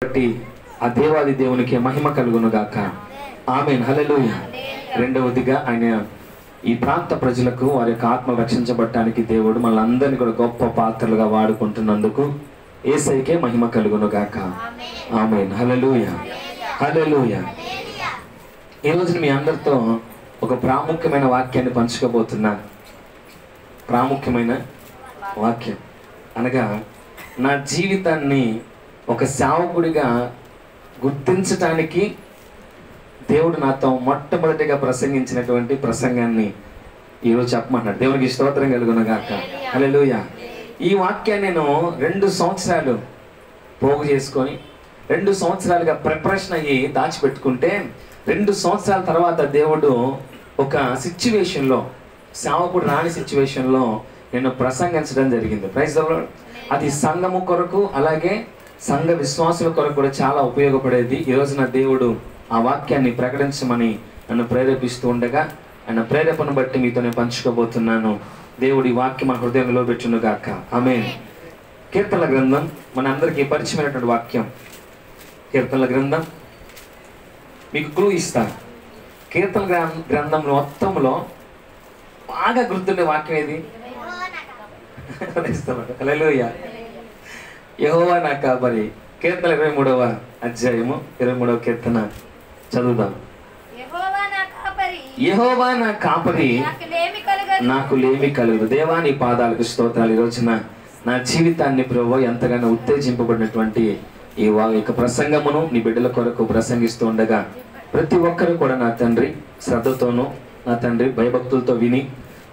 బట్టి ఆ దేవాది దేవునికి మహిమ కలుగును గాక. ఆమేన్. హల్లెలూయా. రెండవదిగా ఆయన ఈ ప్రాంత ప్రజలకు వారి యొక్క ఆత్మ రక్షించబడటానికి దేవుడు మనందరినీ కూడా గొప్ప పాత్రలుగా వాడుకుంటున్నందుకు యేసయ్యకే మహిమ కలుగును గాక. ఆమేన్. హల్లెలూయా. హల్లెలూయా. ఈ రోజు మీ అందరితో ఒక ప్రాముఖ్యమైన వాక్యాన్ని పంచుకోబోతున్నా. ప్రాముఖ్యమైన వాక్యం అనగా నా జీవితాన్ని ఒక సేవకుడిగా గుర్తించటానికి దేవుడు నాతో మొట్టమొదటిగా ప్రసంగించినటువంటి ప్రసంగాన్ని ఈరోజు చెప్పమంటున్నాడు. దేవునికి స్తోత్రం కలుగును గాక. హల్లెలూయా. ఈ వాక్యాన్ని నేను 2 సంవత్సరాలు పోగు చేసుకొని 2 సంవత్సరాలుగా ప్రిపరేషన్ అయ్యి దాచిపెట్టుకుంటే 2 సంవత్సరాల తర్వాత దేవుడు ఒక సిచ్యువేషన్లో, సేవకుడు రాని సిచ్యువేషన్లో నేను ప్రసంగించడం జరిగింది. Praise the Lord. అది సంఘము కొరకు అలాగే సంఘ విశ్వాసుల కొరకు కూడా చాలా ఉపయోగపడేది. ఈరోజు నా దేవుడు ఆ వాక్యాన్ని ప్రకటించమని నన్ను ప్రేరేపిస్తూ ఉండగా ఆయన ప్రేరేపణ బట్టి మీతో నేను పంచుకోబోతున్నాను. దేవుడి వాక్యం మన హృదయంలో పెట్టును గాక. ఆమేన్. కీర్తనల గ్రంథం మన అందరికీ పరిచయమైనటువంటి వాక్యం. కీర్తనల గ్రంథం మీకు క్లూ ఇస్తాను. కీర్తన గ్రంథం మొత్తంలో బాగా గుర్తుండే వాక్యం ఏది? హల్లెలూయా. యెహోవా నా కాపరి. కీర్తన 23వ అధ్యాయము 23వ కీర్తన చదువుదాం. యెహోవా నా కాపరి, నాకు లేమి కలుగదు. దేవా నీ పాదాలకు స్తోత్రాలు. ఈ రోజున నా జీవితాన్ని ప్రభువా ఎంతగానో ఉత్తేజింపబడినటువంటి ఈ యొక్క ప్రసంగమును నీ బిడ్డల కొరకు ప్రసంగిస్తూ ఉండగా ప్రతి ఒక్కరు కూడా నా తండ్రి శ్రద్ధతోనూ నా తండ్రి భయభక్తులతో విని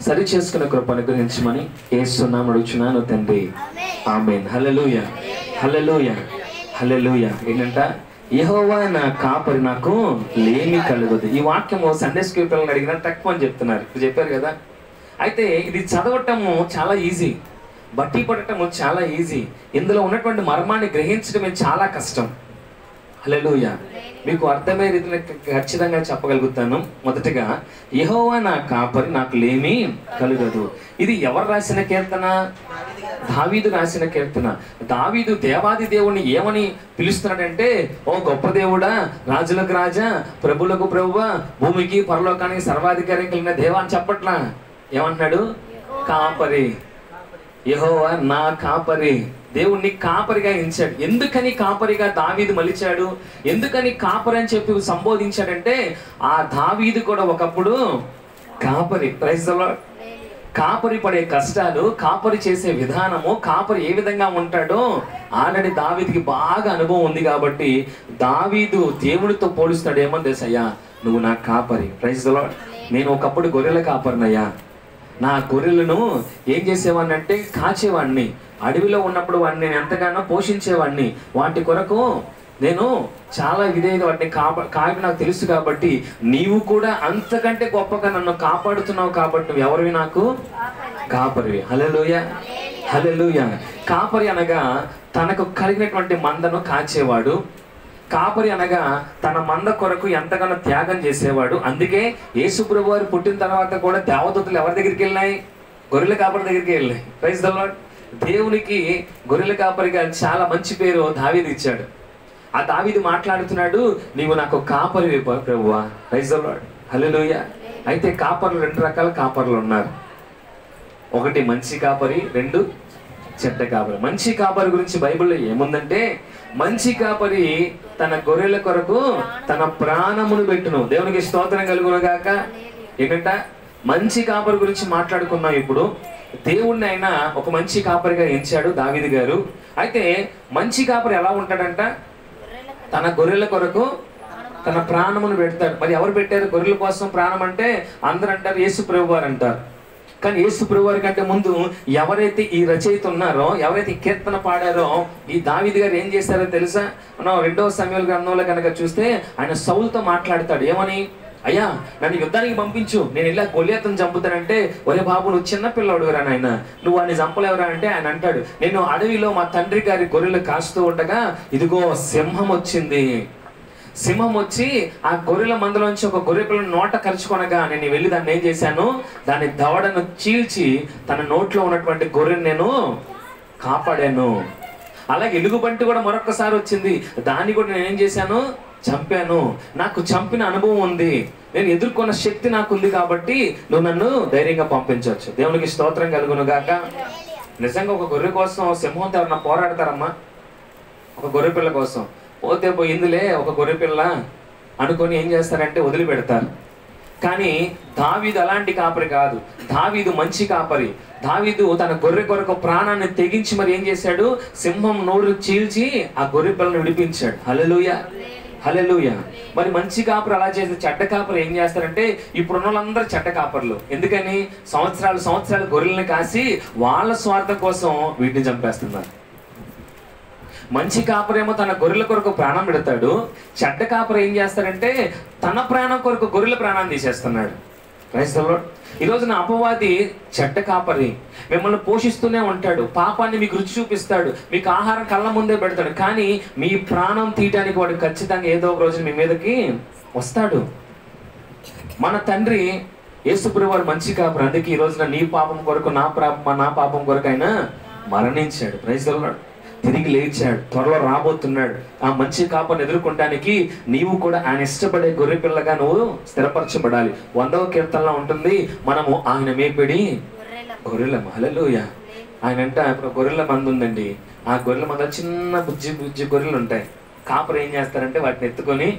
సరి చేసుకునే కృప అనుగ్రహించమని యేసు నామమున అడుగుచున్నాను తండ్రి. ఆమేన్. హల్లెలూయా. హల్లెలూయా. హల్లెలూయా. ఏంటంట? యెహోవా నా కాపరి, నాకు లేమి కలుగదు. ఈ వాక్యము సండే స్కూల్ పిల్లల్ని అడిగినా తక్కువ అని చెప్తున్నారు. ఇప్పుడు చెప్పారు కదా. అయితే ఇది చదవటము చాలా ఈజీ, బట్టి పడటము చాలా ఈజీ. ఇందులో ఉన్నటువంటి మర్మాన్ని గ్రహించడమే చాలా కష్టం. హల్లెలూయా. మీకు అర్థమయ్యే రీతిలో ఖచ్చితంగా చెప్పగలుగుతాను. మొదటగా యెహోవా నా కాపరి, నాకు లేమి కలుగదు. ఇది ఎవరు రాసిన కీర్తన? దావీదు రాసిన కీర్తన. దావీదు దేవాది దేవుణ్ణి ఏమని పిలుస్తున్నాడంటే, ఓ గొప్ప దేవుడా, రాజులకు రాజా, ప్రభులకు ప్రభువా, భూమికి పరలోకానికి సర్వాధికారి కలిగిన దేవా అని చెప్పట్లా. ఏమంటున్నాడు? కాపరి. యెహోవా నా కాపరి. దేవుణ్ణి కాపరిగా ఎంచాడు. ఎందుకని కాపరిగా దావీదు మలిచాడు? ఎందుకని కాపరి అని చెప్పి సంబోధించాడంటే, ఆ దావీదు కూడా ఒకప్పుడు కాపరి. Praise the Lord. కాపరి పడే కష్టాలు, కాపరి చేసే విధానము, కాపరి ఏ విధంగా ఉంటాడో ఆల్రెడీ దావీదుకి బాగా అనుభవం ఉంది. కాబట్టి దావీదు దేవుడితో పోలుస్తాడు. ఏమని తెలుసయ్యా, నువ్వు నా కాపరి. Praise the Lord. నేను ఒకప్పుడు గొర్రెల కాపరినయ్యా. నా గొర్రెలను ఏం చేసేవాడిని అంటే కాచేవాడిని. అడవిలో ఉన్నప్పుడు వాడిని నేను ఎంతగానో పోషించేవాడిని. వాటి కొరకు నేను చాలా విధేయత వాటిని కాపి నాకు తెలుసు. కాబట్టి నీవు కూడా అంతకంటే గొప్పగా నన్ను కాపాడుతున్నావు. కాబట్టి నువ్వు ఎవరివి? నాకు కాపరివి. హల్లెలూయా. హల్లెలూయా. కాపరి అనగా తనకు కలిగినటువంటి మందను కాచేవాడు. కాపరి అనగా తన మంద కొరకు ఎంతగానో త్యాగం చేసేవాడు. అందుకే యేసు ప్రభువు వారు పుట్టిన తర్వాత కూడా దేవదూతలు ఎవరి దగ్గరికి వెళ్ళినాయి? గొర్రెల కాపరి దగ్గరికి వెళ్ళినాయి. Praise the Lord. దేవునికి గొర్రెల కాపరిగా చాలా మంచి పేరు దావీదు ఇచ్చాడు. ఆ దావీదు మాట్లాడుతున్నాడు, నీవు నాకు కాపరి ప్రభువా. Praise the Lord. హల్లెలూయా. అయితే కాపర్లు 2 రకాల కాపర్లు ఉన్నారు. ఒకటి మంచి కాపరి, 2 చెడ్డ కాపరి. మంచి కాపరి గురించి బైబిల్లో ఏముందంటే, మంచి కాపరి తన గొర్రెల కొరకు తన ప్రాణమును పెట్టును. దేవునికి స్తోత్రం కలుగును గాక. ఏంటంట? మంచి కాపరి గురించి మాట్లాడుకున్నాం. ఇప్పుడు దేవుణ్ణి ఆయన ఒక మంచి కాపరిగా ఎంచాడు దావీదు గారు. అయితే మంచి కాపరి ఎలా ఉంటాడంట? తన గొర్రెల కొరకు తన ప్రాణమును పెడతాడు. మరి ఎవరు పెట్టారు గొర్రెల కోసం ప్రాణం అంటే? అందరూ అంటారు యేసు ప్రభువు వారు అంటారు. కానీ యేసు ప్రభువు వారి కంటే ముందు ఎవరైతే ఈ రచయిత ఉన్నారో, ఎవరైతే ఈ కీర్తన పాడారో, ఈ దావీదు గారు ఏం చేశారో తెలుసా? మనం 2వ సమూయేలు గ్రంథంలో కనుక చూస్తే ఆయన సౌలుతో మాట్లాడతాడు. ఏమని? అయ్యా, నన్ను యుద్ధానికి పంపించు, నేను ఇలా గొలియాతును చంపుతానంటే, ఒరే బాబు నువ్వు చిన్నపిల్లడుగురా నాయన, నువ్వు వాడిని చంపలేవురా అంటే ఆయన అంటాడు, నేను అడవిలో మా తండ్రి గారి గొర్రెలు కాస్తూ ఉండగా ఇదిగో సింహం వచ్చింది. సింహం వచ్చి ఆ గొర్రెల మందలోంచి ఒక గొర్రె పిల్లని నోట కరుచుకొనగా నేను వెళ్ళి దాన్ని ఏం చేశాను? దాని దవడను చీల్చి తన నోట్లో ఉన్నటువంటి గొర్రెని నేను కాపాడాను. అలాగే ఎలుగుబంటి కూడా మరొకసారి వచ్చింది, దాన్ని కూడా నేనేం చేశాను, చంపాను. నాకు చంపిన అనుభవం ఉంది, నేను ఎదుర్కొన్న శక్తి నాకు ఉంది, కాబట్టి నువ్వు నన్ను ధైర్యంగా పంపించవచ్చు. దేవునికి స్తోత్రం కలుగును గాక. నిజంగా ఒక గొర్రె కోసం సింహంతో ఎవరన్నా పోరాడతారమ్మా? ఒక గొర్రె పిల్ల కోసం పోతే పోయిందిలే ఒక గొర్రె పిల్ల అనుకొని ఏం చేస్తారంటే వదిలిపెడతారు. కానీ దావీదు అలాంటి కాపరి కాదు. దావీదు మంచి కాపరి. దావీదు తన గొర్రె కొరకు ప్రాణాన్ని తెగించి మరి ఏం చేశాడు, సింహం నోరు చీల్చి ఆ గొర్రె పిల్లను విడిపించాడు. హల్లెలూయా, హల్లెలూయా. మరి మంచి కాపరు అలా చేస్తే చెడ్డ కాపరు ఏం చేస్తారంటే, ఇప్పుడున్న వాళ్ళందరూ చెడ్డ కాపర్లు. ఎందుకని? సంవత్సరాలు గొర్రెలను కాసి వాళ్ళ స్వార్థం కోసం వీటిని చంపేస్తున్నారు. మంచి కాపరేమో తన గొర్రెల కొరకు ప్రాణం పెడతాడు. చెడ్డ కాపరు ఏం చేస్తారంటే తన ప్రాణం కొరకు గొర్రెల ప్రాణాన్ని తీసేస్తున్నాడు. Praise the Lord. ఈరోజు నా అపవాది చెడ్డ కాపరి, మిమ్మల్ని పోషిస్తూనే ఉంటాడు, పాపాన్ని మీకు రుచి చూపిస్తాడు, మీకు ఆహారం కళ్ళ ముందే పెడతాడు. కానీ మీ ప్రాణం తీయడానికి వాడు ఖచ్చితంగా ఏదో ఒక రోజు మీ మీదకి వస్తాడు. మన తండ్రి యేసుప్రభువు వారు మంచి కాపరి. అందుకే ఈ రోజున నీ పాపం కొరకు నా పాపం కొరకు ఆయన మరణించాడు. Praise the Lord. తిరిగి లేచాడు, త్వరలో రాబోతున్నాడు. ఆ మంచి కాపరిని ఎదుర్కొనడానికి నీవు కూడా ఆయన ఇష్టపడే గొర్రె పిల్లగా నువ్వు స్థిరపరచబడాలి. 100వ కీర్తనలో ఉంటుంది, మనము ఆయన మేపిడి గొర్రెలం. హల్లెలూయా. ఆయన అంటే ఇప్పుడు గొర్రెల మంది ఉందండి. ఆ గొర్రెల మంద చిన్న బుజ్జి గొర్రెలు ఉంటాయి. కాపరి ఏం చేస్తారంటే వాటిని ఎత్తుకొని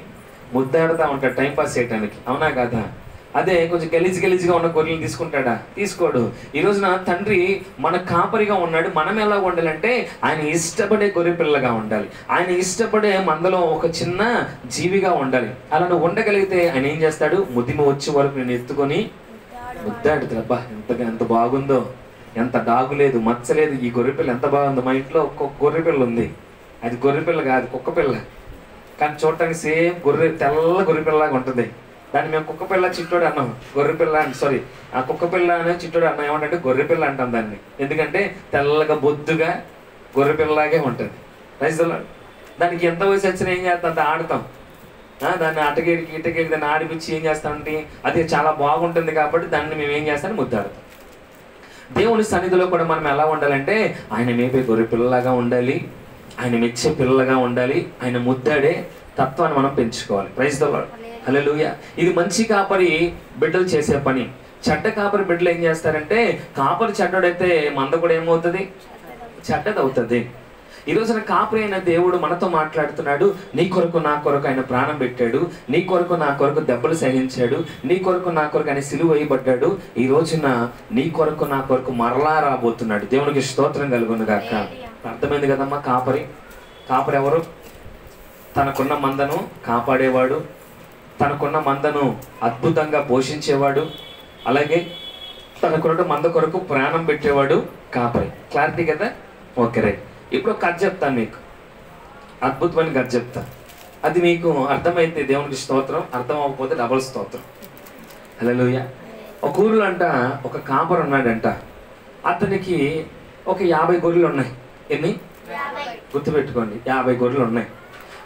ముద్దాడుతూ ఉంటాడు టైంపాస్ చేయడానికి. అవునా కాదా? అదే కొంచెం గలీజ్గా ఉన్న గొర్రెలు తీసుకుంటాడా? తీసుకోడు. ఈ రోజున తండ్రి మన కాపరిగా ఉన్నాడు. మనం ఎలా ఉండాలంటే ఆయన ఇష్టపడే గొర్రె పిల్లగా ఉండాలి. ఆయన ఇష్టపడే మందలో ఒక చిన్న జీవిగా ఉండాలి. అలా నువ్వు ఉండగలిగితే ఆయన ఏం చేస్తాడు, ముదిమ వచ్చే వరకు నేను ఎత్తుకొని ముద్దాడుతాడు. అబ్బా ఎంత బాగుందో, ఎంత డాగు లేదు, మచ్చ లేదు, ఈ గొర్రె పిల్ల ఎంత బాగుందో. మా ఇంట్లో ఒక్కొక్క గొర్రె పిల్ల ఉంది. అది గొర్రె పిల్ల కాదు, కుక్క పిల్ల. కానీ చూడటానికి సేమ్ తెల్ల గొర్రె పిల్లలాగా ఉంటుంది. దాన్ని మేము కుక్క పిల్ల చిట్టోడు అన్నాం. గొర్రె పిల్ల సారీ ఆ కుక్క పిల్ల అనే చిట్టోడు అన్నాం. ఏమంటే గొర్రె పిల్ల అంటాం దాన్ని. ఎందుకంటే తెల్లగా బొద్దుగా గొర్రె పిల్లలాగే ఉంటుంది. Praise the Lord. దానికి ఎంత వయసు వచ్చినా ఏం చేస్తాం, అంత ఆడతాం. దాన్ని ఇటకేడికి దాన్ని ఆడిపించి ఏం చేస్తామంటే అది చాలా బాగుంటుంది కాబట్టి దాన్ని మేము ఏం చేస్తామని ముద్దాడతాం. దేవుని సన్నిధిలో కూడా మనం ఎలా ఉండాలంటే ఆయన మేపే గొర్రె పిల్లలాగా ఉండాలి, ఆయన మెచ్చే పిల్లలుగా ఉండాలి, ఆయన ముద్దాడే తత్వాన్ని మనం పెంచుకోవాలి. Praise the Lord. హల్లెలూయా. ఇది మంచి కాపరి బిడ్డలు చేసే పని. చెడ్డ కాపరి బిడ్డలు ఏం చేస్తారంటే, కాపరి చెడ్డోడైతే మంద కూడా ఏమవుతుంది, చెడ్డది అవుతుంది. ఈ రోజున కాపరి అయిన దేవుడు మనతో మాట్లాడుతున్నాడు. నీ కొరకు నా కొరకు ఆయన ప్రాణం పెట్టాడు, నీ కొరకు నా కొరకు దెబ్బలు సహించాడు, నీ కొరకు నా కొరకు ఆయన సిలువ వేయబడ్డాడు. ఈ రోజున నీ కొరకు నా కొరకు మరలా రాబోతున్నాడు. దేవునికి స్తోత్రం కలుగును గాక. అర్థమైంది కదమ్మా? కాపరి ఎవరు? తనకున్న మందను కాపాడేవాడు, తనకున్న మందను అద్భుతంగా పోషించేవాడు, అలాగే తనకున్న మంద కొరకు ప్రాణం పెట్టేవాడు కాపరి. క్లారిటీ కదా? Okay right. ఇప్పుడు ఒక కథ చెప్తాను మీకు, అద్భుతమైన కథ చెప్తాను. అది మీకు అర్థమైతే దేవునికి స్తోత్రం, అర్థం అవ్వకపోతే డబుల్ స్తోత్రం. హల్లెలూయా. ఒక ఊరిలో అంట ఒక కాపరి ఉన్నాడంట. అతనికి ఒక 50 గొర్రెలు ఉన్నాయి. ఎన్ని? గుర్తుపెట్టుకోండి, 50 గొర్రెలు ఉన్నాయి.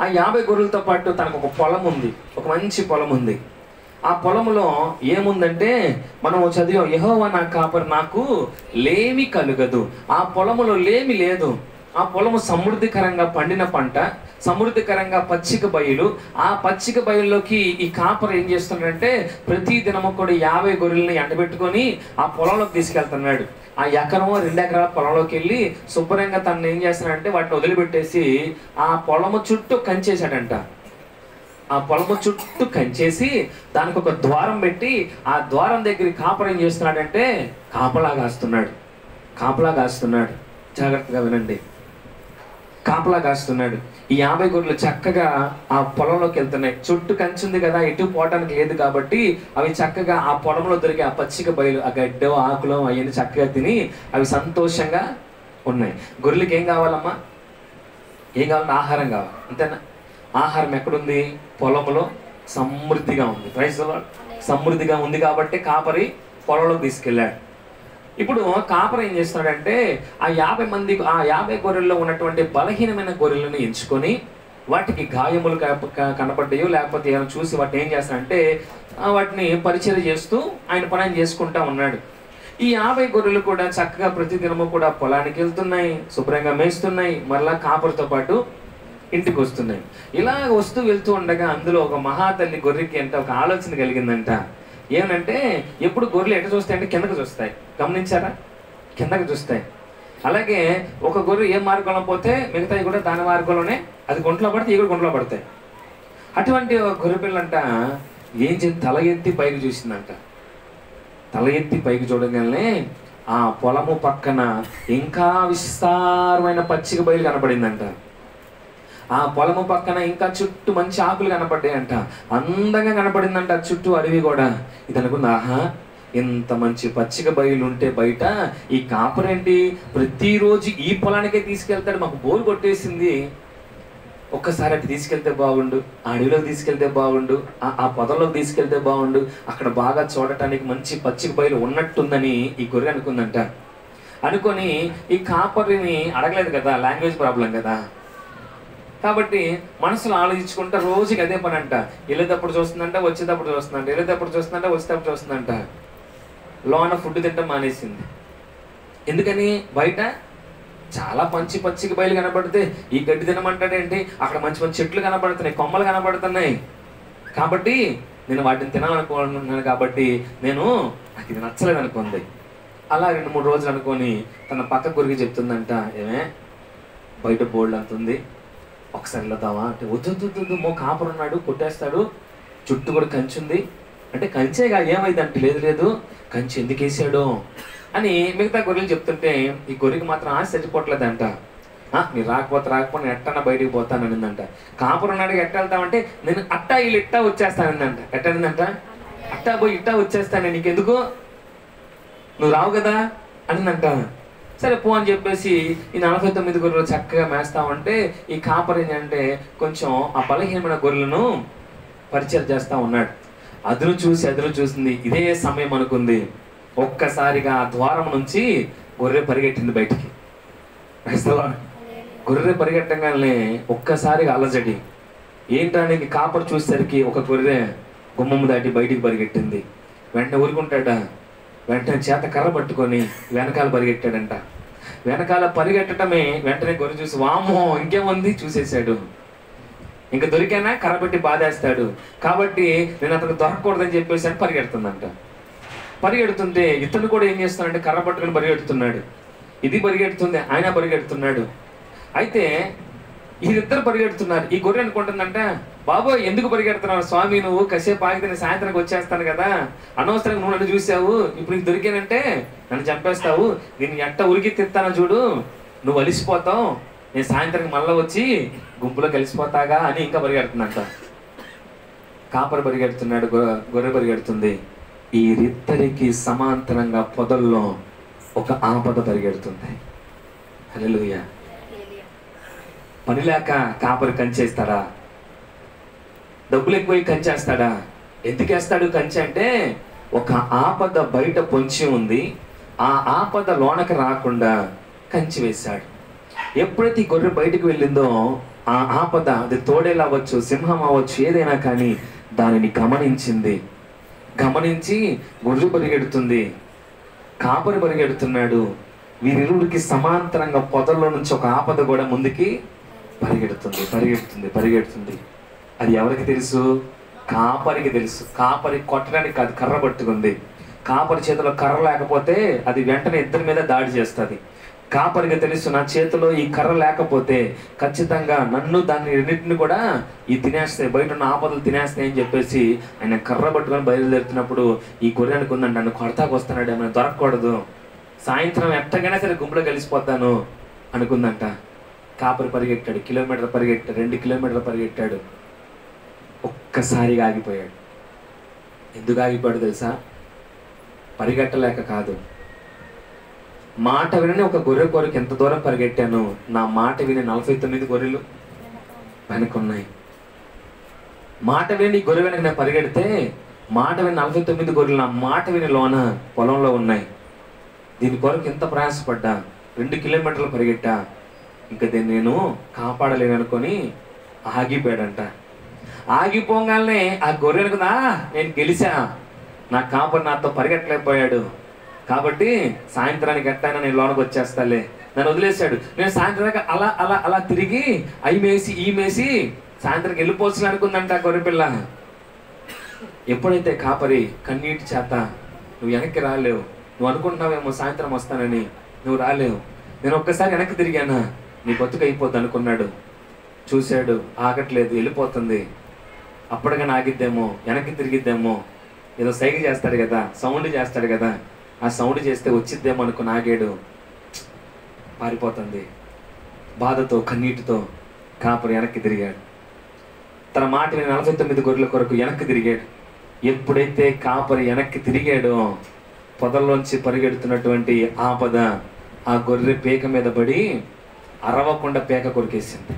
ఆ 50 గొర్రెలతో పాటు తనకు ఒక పొలం ఉంది, ఒక మంచి పొలం ఉంది. ఆ పొలంలో ఏముందంటే మనం చదివాం, యెహోవా నా కాపరి, నాకు లేమి కలుగదు. ఆ పొలములో లేమి లేదు. ఆ పొలము సమృద్ధికరంగా పండిన పంట, సమృద్ధికరంగా పచ్చిక బయలు. ఆ పచ్చిక బయలులోకి ఈ కాపరి ఏం చేస్తున్నాడంటే ప్రతి దినము కూడా 50 గొర్రెల్ని ఎండబెట్టుకొని ఆ పొలంలోకి తీసుకెళ్తున్నాడు. ఆ ఎకరమో 2 ఎకరాల పొలంలోకి వెళ్ళి శుభ్రంగా తను ఏం చేస్తున్నాడంటే వాటిని వదిలిపెట్టేసి ఆ పొలము చుట్టూ కంచేశాడంట. ఆ పొలము చుట్టూ కంచేసి దానికి ఒక ద్వారం పెట్టి ఆ ద్వారం దగ్గర కాపరి ఏం చేస్తున్నాడంటే కాపలా కాస్తున్నాడు. జాగ్రత్తగా వినండి. కాపలా కాస్తున్నాడు. ఈ 50 గొర్రెలు చక్కగా ఆ పొలంలోకి వెళ్తున్నాయి. చుట్టూ కంచుంది కదా, ఎటు పోవటానికి లేదు కాబట్టి అవి చక్కగా ఆ పొలంలో దొరికే ఆ పచ్చిక బయలు, ఆ గడ్డో ఆకులో అవన్నీ చక్కగా తిని అవి సంతోషంగా ఉన్నాయి. గొర్రెలకి ఏం కావాలమ్మా? ఏం కావాలంటే ఆహారం కావాలి, అంతేనా? ఆహారం ఎక్కడుంది? పొలంలో సమృద్ధిగా ఉంది. Praise the Lord. సమృద్ధిగా ఉంది కాబట్టి కాపరి పొలంలోకి తీసుకెళ్ళాడు. ఇప్పుడు కాపరి ఏం చేస్తున్నాడంటే ఆ 50 గొర్రెల్లో ఉన్నటువంటి బలహీనమైన గొర్రెలను ఎంచుకొని వాటికి గాయములు కనపడ్డాయో లేకపోతే ఏమైనా చూసి వాటిని ఏం చేస్తాడంటే వాటిని పరిచర్య చేస్తూ ఆయన పని చేసుకుంటా ఉన్నాడు. ఈ 50 గొర్రెలు కూడా చక్కగా ప్రతిదినము కూడా పొలానికి వెళ్తున్నాయి, శుభ్రంగా మేస్తున్నాయి, మరలా కాపరితో పాటు ఇంటికి వస్తున్నాయి. ఇలా వస్తూ వెళ్తూ ఉండగా అందులో ఒక మహాతల్లి గొర్రెకి అంటే ఒక ఆలోచన కలిగిందంట. ఏమనంటే ఎప్పుడు గొర్రెలు ఎక్కడ చూస్తాయంటే కిందకు చూస్తాయి. గమనించారా? కిందకు చూస్తాయి. అలాగే ఒక గొర్రె ఏ మార్గంలో పోతే మిగతాయి కూడా దాని మార్గంలోనే, అది గుంట్లో పడితే ఈ కూడా గుంట్లో పడతాయి. అటువంటి గొర్రె పిల్లంట ఏం చేసి తల ఎత్తి పైకి చూసిందంట. తల ఎత్తి పైకి చూడగానే ఆ పొలము పక్కన ఇంకా విస్తారమైన పచ్చిక బయలు కనపడిందంట. ఆ పొలము పక్కన ఇంకా చుట్టూ మంచి ఆకులు కనపడ్డాయంట. అందంగా కనపడిందంట చుట్టూ అడవి కూడా. ఇది అనుకుంది, ఆహా ఇంత మంచి పచ్చిక బయలు ఉంటే బయట ఈ కాపరేంటి ప్రతిరోజు ఈ పొలానికే తీసుకెళ్తాడు, మాకు బోరు కొట్టేసింది, ఒక్కసారి అటు తీసుకెళ్తే బాగుండు, ఆ అడవిలోకి తీసుకెళ్తే బాగుండు, ఆ పొదల్లోకి తీసుకెళ్తే బాగుండు, అక్కడ బాగా చూడటానికి మంచి పచ్చిక బయలు ఉన్నట్టుందని ఈ గొర్రె అనుకుందంట. అనుకొని ఈ కాపరిని అడగలేదు కదా, లాంగ్వేజ్ ప్రాబ్లం కదా, కాబట్టి మనసులో ఆలోచించుకుంటా రోజుకి అదే పని అంట. వెళ్ళేటప్పుడు చూస్తుందంట, వచ్చేటప్పుడు చూస్తుందంట, వెళ్ళేటప్పుడు చూస్తుందంట, వచ్చేటప్పుడు చూస్తుందంట. లోన ఫుడ్ తింటాం మానేసింది. ఎందుకని? బయట చాలా మంచి పచ్చిక బయలు కనపడితే ఈ గడ్డి తినమంటాడేంటి, అక్కడ మంచి మంచి చెట్లు కనపడుతున్నాయి, కొమ్మలు కనపడుతున్నాయి, కాబట్టి నేను వాటిని తినాలనుకుంటున్నాను, కాబట్టి నాకు ఇది నచ్చలేదు అనుకుంది. అలా 2-3 రోజులు అనుకొని తన పక్క గురికి చెప్తుందంట, ఏమే బయట బోల్డ్ అంతుంది, ఒకసారి వెళ్దామా అంటే, వద్దు మో కాపరు ఉన్నాడు, కొట్టేస్తాడు, చుట్టూ కూడా కంచి ఉంది అంటే, కంచేగా ఏమైందంటే, లేదు కంచి ఎందుకు వేసాడు అని మిగతా గొర్రెలు చెప్తుంటే ఈ గొర్రెకి మాత్రం ఆశ చచ్చిపోవట్లేదంట. మీరు రాకపోతే ఎట్టన్నా బయటికి పోతాననిందంట. కాపురం ఉన్నాడు, ఎట్ట వెళ్తామంటే, నేను అట్టా వీళ్ళు ఇట్టా వచ్చేస్తానందంట. ఎట్టనిందంట, అట్టా పోయి ఇట్టా వచ్చేస్తాను, నీకెందుకు, నువ్వు రావు కదా అనిందంట. సరే పో అని చెప్పేసి ఈ 49 గొర్రెలు చక్కగా మేస్తామంటే ఈ కాపర్ ఏంటంటే కొంచెం ఆ బలహీనమైన గొర్రెలను పరిచయం చేస్తూ ఉన్నాడు. అదును చూసింది. ఇదే సమయం అనుకుంది. ఒక్కసారిగా ఆ ద్వారం నుంచి గొర్రె పరిగెట్టింది బయటికి. గొర్రె పరిగెట్టగానే ఒక్కసారిగా అలజడి. ఏంటానికి కాపర్ చూసేసరికి ఒక గొర్రె గుమ్మము దాటి బయటికి పరిగెట్టింది. వెంటనే ఊరుకుంటాడా, వెంటనే చేత కర్ర పట్టుకొని వెనకాల పరిగెట్టాడంట. వెనకాల పరిగెట్టడమే వెంటనే గొర్రె చూసి వామ్మో ఇంకేముంది చూసేసాడు. ఇంకా దొరికానా కర్ర పెట్టి బాధేస్తాడు, కాబట్టి నేను అతను దొరకకూడదని చెప్పేసి అని పరిగెడుతుందంట. పరిగెడుతుంటే ఇతను కూడా ఏం చేస్తున్నాడంటే కర్ర పట్టుకొని పరిగెడుతున్నాడు. ఇది పరిగెడుతుంది, ఆయన పరిగెడుతున్నాడు. అయితే వీరిద్దరు పరిగెడుతున్నారు. ఈ గొర్రె అనుకుంటుందంట, బాబోయ్ ఎందుకు పరిగెడుతున్నావు స్వామి, నువ్వు కాసేపు ఆగితే నేను సాయంత్రానికి వచ్చేస్తాను కదా, అనవసరంగా నువ్వు నన్ను చూసావు, ఇప్పుడు నీకు దొరికానంటే నన్ను చంపేస్తావు, నేను ఎట్ట ఉరికి తిత్తానో చూడు, నువ్వు అలిసిపోతావు, నేను సాయంత్రానికి మళ్ళీ వచ్చి గుంపులో కలిసిపోతాగా అని ఇంకా పరిగెడుతుందంట. కాపరి పరిగెడుతున్నాడు, గొర్రె పరిగెడుతుంది. ఈ ఇద్దరికి సమాంతరంగా పొదల్లో ఒక ఆపద పరిగెడుతుంది. హల్లెలూయా. పని లేక కాపరి కంచేస్తాడా? డబ్బులు ఎక్కువ కంచేస్తాడా? ఎందుకు వేస్తాడు కంచె అంటే, ఒక ఆపద బయట పొంచి ఉంది, ఆ ఆపద లోనకి రాకుండా కంచి వేశాడు. ఎప్పుడైతే ఈ గొర్రె బయటకు వెళ్ళిందో ఆ ఆపద, అది తోడేలు అవ్వచ్చు, సింహం అవ్వచ్చు, ఏదైనా కానీ దానిని గమనించి గొర్రె పరిగెడుతుంది, కాపరి పరిగెడుతున్నాడు. వీరిరుడికి సమాంతరంగా పొదల్లో నుంచి ఒక ఆపద కూడా ముందుకి పరిగెడుతుంది. అది ఎవరికి తెలుసు? కాపరికి తెలుసు. కాపరి కొట్టడానికి కాదు, కర్ర పట్టుకుంది. కాపరి చేతిలో కర్ర లేకపోతే అది వెంటనే ఇద్దరి మీద దాడి చేస్తుంది. కాపరికి తెలుసు, నా చేతిలో ఈ కర్ర లేకపోతే ఖచ్చితంగా నన్ను దాన్ని రెండింటిని కూడా ఈ తినేస్తాయి, బయట ఉన్న ఆపదలు తినేస్తాయి అని చెప్పేసి ఆయన కర్ర పట్టుకొని బయలుదేరుతున్నప్పుడు ఈ గొర్రె అనుకుందండి, నన్ను కొడతాకు వస్తున్నాడు, ఏమైనా దొరకకూడదు, సాయంత్రం ఎట్టగైనా సరే గుంపులో కలిసిపోతాను అనుకుందంట. కాపరి పరిగెట్టాడు, 1 కిలోమీటర్ పరిగెట్టాడు, 2 కిలోమీటర్లు పరిగెట్టాడు. ఒక్కసారిగా ఆగిపోయాడు. ఎందుకు ఆగిపోయాడు తెలుసా? పరిగెట్టలేక కాదు, మాట వినని ఒక గొర్రె కొరకు ఎంత దూరం పరిగెట్టాను, నా మాట విని 49 గొర్రెలు వెనకున్నాయి. మాట విని గొర్రె వెనక నేను పరిగెడితే మాట విని 49 గొర్రెలు నా మాట విని లోన పొలంలో ఉన్నాయి. దీని కొరకు ఎంత ప్రయాసపడ్డా, 2 కిలోమీటర్లు పరిగెట్టా, ఇంకా దీన్ని నేను కాపాడలేను అనుకొని ఆగిపోయాడంట. ఆగిపోగానే ఆ గొర్రె అనుకుందా, నేను గెలిచా, నా కాపరి నాతో పరిగెట్టలేకపోయాడు, కాబట్టి సాయంత్రానికి ఎట్టైనా నేను లోనకి వచ్చేస్తాలే, నన్ను వదిలేశాడు. నేను సాయంత్రానికి అలా అలా అలా తిరిగి అయి మేసి ఈ మేసి సాయంత్రానికి వెళ్ళిపోవచ్చు అనుకుందంట గొర్రెపిల్ల. ఎప్పుడైతే కాపరి కన్నీటి చేత నువ్వు వెనక్కి రాలేవు, నువ్వు అనుకుంటున్నావేమో సాయంత్రం వస్తానని, నువ్వు రాలేవు, నేను ఒక్కసారి వెనక్కి తిరిగానా నీ బతుకు అయిపోద్ది అనుకున్నాడు. చూశాడు, ఆగట్లేదు, వెళ్ళిపోతుంది. అప్పటికైనా ఆగిద్దేమో, వెనక్కి తిరిగిద్దేమో, ఏదో సైకిల్ చేస్తాడు కదా, సౌండ్ చేస్తాడు కదా, ఆ సౌండ్ చేస్తే వచ్చిద్దేమో అనుకుని ఆగాడు. పారిపోతుంది. బాధతో కన్నీటితో కాపరి వెనక్కి తిరిగాడు. తన మాట విని 49 గొర్రెల కొరకు వెనక్కి తిరిగాడు. ఎప్పుడైతే కాపరి వెనక్కి తిరిగాడో పొదల్లోంచి పరిగెడుతున్నటువంటి ఆపద ఆ గొర్రె పేక మీద పడి అరవకుండా పేక కొరికేసింది.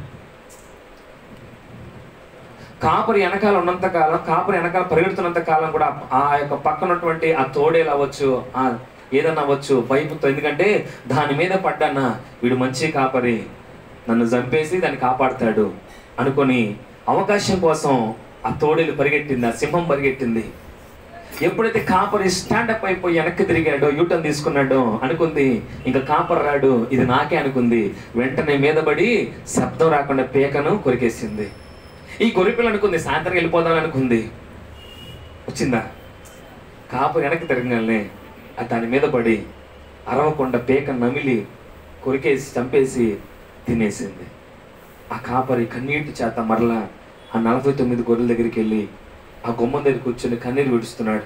కాపరి వెనకాల ఉన్నంతకాలం, కాపరి వెనకాల పరిగెడుతున్నంత కాలం కూడా ఆ యొక్క పక్కనటువంటి ఆ తోడేలు అవ్వచ్చు, ఆ ఏదన్నా అవ్వచ్చు భయపుతో, ఎందుకంటే దాని మీద పడ్డానా వీడు మంచి కాపరి, నన్ను చంపేసి దాన్ని కాపాడుతాడు అనుకొని అవకాశం కోసం ఆ తోడేలు పరిగెట్టింది, ఆ సింహం పరిగెట్టింది. ఎప్పుడైతే కాపరి స్టాండప్ అయిపోయి వెనక్కి తిరిగాడో, యూటర్న్ తీసుకున్నాడో అనుకుంది ఇంకా కాపరి రాడు, ఇది నాకే అనుకుంది. వెంటనే మీద పడి శబ్దం రాకుండా పేకను కొరికేసింది. ఈ గొర్రెపిల్ల అనుకుంది సాయంత్రం వెళ్ళిపోదామని అనుకుంది. వచ్చిందా? కాపరి వెనక్కి తిరగగానే దాని మీద పడి అరవకుండా పేక నమిలి కొరికేసి చంపేసి తినేసింది. ఆ కాపరి కన్నీటి చేత మరలా ఆ 49 గొర్రెల దగ్గరికి వెళ్ళి ఆ గుమ్మం దగ్గర కూర్చొని కన్నీరు విడుస్తున్నాడు.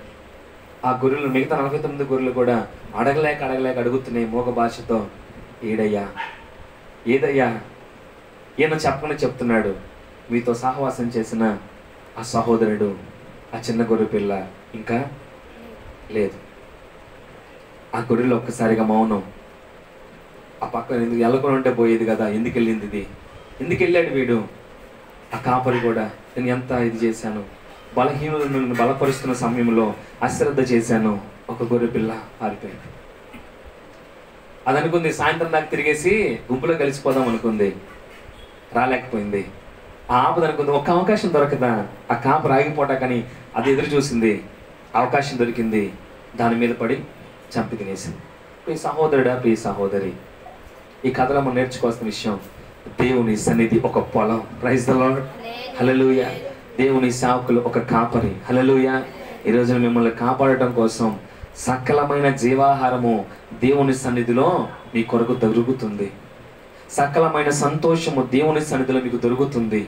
ఆ గొర్రెలు, మిగతా 49 గొర్రెలు కూడా అడగలేక అడుగుతున్నాయి మూగ భాషతో, ఏడయ్యా, ఏదయ్యా? ఈయన చెప్పకుండా చెప్తున్నాడు, మీతో సహవాసం చేసిన ఆ సహోదరుడు, ఆ చిన్న గొర్రె పిల్ల ఇంకా లేదు. ఆ గొర్రెలు ఒక్కసారిగా మౌనం. ఆ పక్కన ఎందుకు వెళ్ళకుండా ఉంటే పోయేది కదా, ఎందుకు వెళ్ళింది ఇది, ఎందుకు వెళ్ళాడు వీడు? ఆ కాపరి కూడా, నేను ఎంత ఇది చేశాను, బలహీనులను బలపరుస్తున్న సమయంలో అశ్రద్ధ చేశాను. ఒక గొర్రె పిల్ల పారిపోయింది. అది అనుకుంది సాయంత్రం దాకా తిరిగేసి గుంపులో కలిసిపోదాం అనుకుంది, రాలేకపోయింది. ఆ ఆపద అనుకుంది ఒక్క అవకాశం దొరకదా, ఆ కాపరి ఆగిపోటా కానీ అది ఎదురు చూసింది. అవకాశం దొరికింది, దాని మీద పడి చంపి తినేసింది. ఈ సహోదరుడా, ఈ సహోదరి, ఈ కథలో మనం నేర్చుకోవాల్సిన విషయం, దేవుని సన్నిధి ఒక పొలం. ప్రైజ్ ది లార్డ్, హల్లెలూయా. దేవుని సేవకులు ఒక కాపరి, హల్లెలూయా. ఈరోజు మిమ్మల్ని కాపాడటం కోసం సకలమైన జీవాహారము దేవుని సన్నిధిలో మీ కొరకు దొరుకుతుంది. సకలమైన సంతోషము దేవుని సన్నిధిలో మీకు దొరుకుతుంది.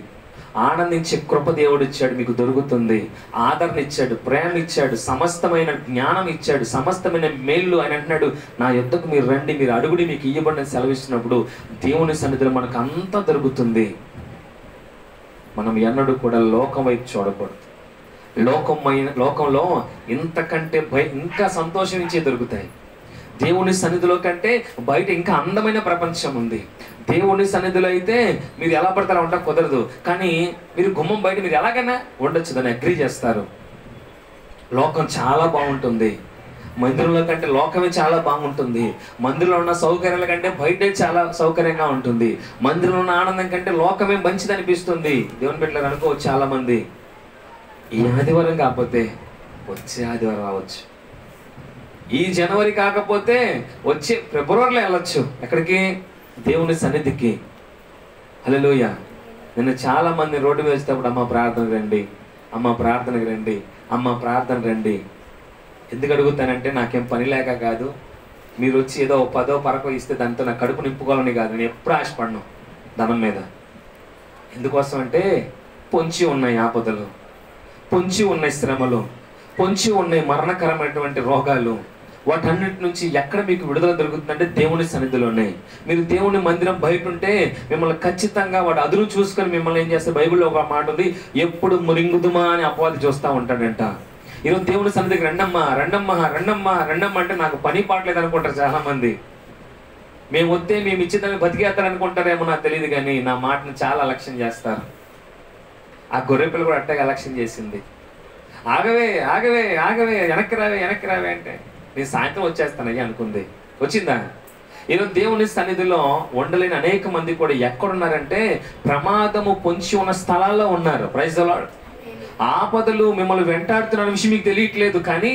ఆనందించే కృప దేవుడు ఇచ్చాడు, మీకు దొరుకుతుంది. ఆదరణ ఇచ్చాడు, ప్రేమ ఇచ్చాడు, సమస్తమైన జ్ఞానం ఇచ్చాడు, సమస్తమైన మేళ్ళు. ఆయన అంటున్నాడు, నా యొద్దకు మీరు రండి, మీరు అడుగుడి, మీకు ఇయ్యబడిన సెలవిస్తున్నప్పుడు దేవుని సన్నిధిలో మనకు అంతా దొరుకుతుంది. మనం ఎన్నడూ కూడా లోకం వైపు చూడకూడదు. లోకంలో ఇంతకంటే ఇంకా సంతోషించే దొరుకుతాయి. దేవుని సన్నిధిలో కంటే బయట ఇంకా అందమైన ప్రపంచం ఉంది. దేవుని సన్నిధిలో అయితే మీరు ఎలా పడతారో ఉంటా కుదరదు, కానీ మీరు గుమ్మం బయట మీరు ఎలాగైనా ఉండొచ్చు, దాన్ని అగ్రీ చేస్తారు. లోకం చాలా బాగుంటుంది, మందిరంలో కంటే లోకమే చాలా బాగుంటుంది. మందిరంలో ఉన్న సౌకర్యాల కంటే బయటే చాలా సౌకర్యంగా ఉంటుంది. మందిరంలో ఉన్న ఆనందం కంటే లోకమే మంచిది అనిపిస్తుంది. దేవుని బిడ్డలు అనుకోవచ్చు చాలా మంది, ఈ ఆదివారం కాకపోతే వచ్చే ఆదివారం రావచ్చు, ఈ జనవరి కాకపోతే వచ్చే ఫిబ్రవరిలో వెళ్ళొచ్చు. ఎక్కడికి? దేవుని సన్నిధికి. హల్లెలూయా. నేను చాలా మంది రోడ్డు మీద వచ్చేటప్పుడు, అమ్మ ప్రార్థనకు రండి, అమ్మ ప్రార్థనకు రండి, అమ్మ ప్రార్థన రండి. ఎందుకు అడుగుతానంటే నాకేం పని లేక కాదు, మీరు వచ్చి ఏదో 10 పరకో ఇస్తే దాంతో నా కడుపు నింపుకోవాలని కాదు. నేను ఎప్పుడు ఆశపడను ధనం మీద. ఎందుకోసం అంటే పొంచి ఉన్నాయి ఆపదలు, పొంచి ఉన్నాయి శ్రమలు, పొంచి ఉన్నాయి మరణకరమైనటువంటి రోగాలు. వాటన్నిటి నుంచి ఎక్కడ మీకు విడుదల దొరుకుతుందంటే దేవుని సన్నిధిలోనే. మీరు దేవుని మందిరం బయట ఉంటే మిమ్మల్ని ఖచ్చితంగా వాడు అదురు చూసుకొని మిమ్మల్ని ఏం చేస్తే, బైబిల్లో ఒక మాట ఉంది, ఎప్పుడు మురింగుదుమా అని అపవాది చూస్తూ ఉంటాడంట. ఈరోజు దేవుని సన్నిధికి రండమ్మా రండమ్మా రండమ్మా రండమ్మా అంటే నాకు పని పాటలేదు అనుకుంటారు చాలా మంది. మేము వస్తే మేము ఇచ్చేదాన్ని బతికేస్తారు అనుకుంటారేమో నాకు తెలియదు, కానీ నా మాటను చాలా అలక్ష్యం చేస్తారు. ఆ గొర్రెపిల్ల కూడా అట్టగా అలక్ష్యం చేసింది. ఆగవే ఆగవే ఆగవే, వెనక్కి రావే అంటే నేను సాయంత్రం వచ్చేస్తానయ్యా అనుకుంది. వచ్చిందా? ఈరోజు దేవుని సన్నిధిలో ఉండలేని అనేక మంది కూడా ఎక్కడున్నారంటే ప్రమాదము పొంచి ఉన్న స్థలాల్లో ఉన్నారు. Praise the Lord. ఆపదలు మిమ్మల్ని వెంటాడుతున్న విషయం మీకు తెలియట్లేదు, కానీ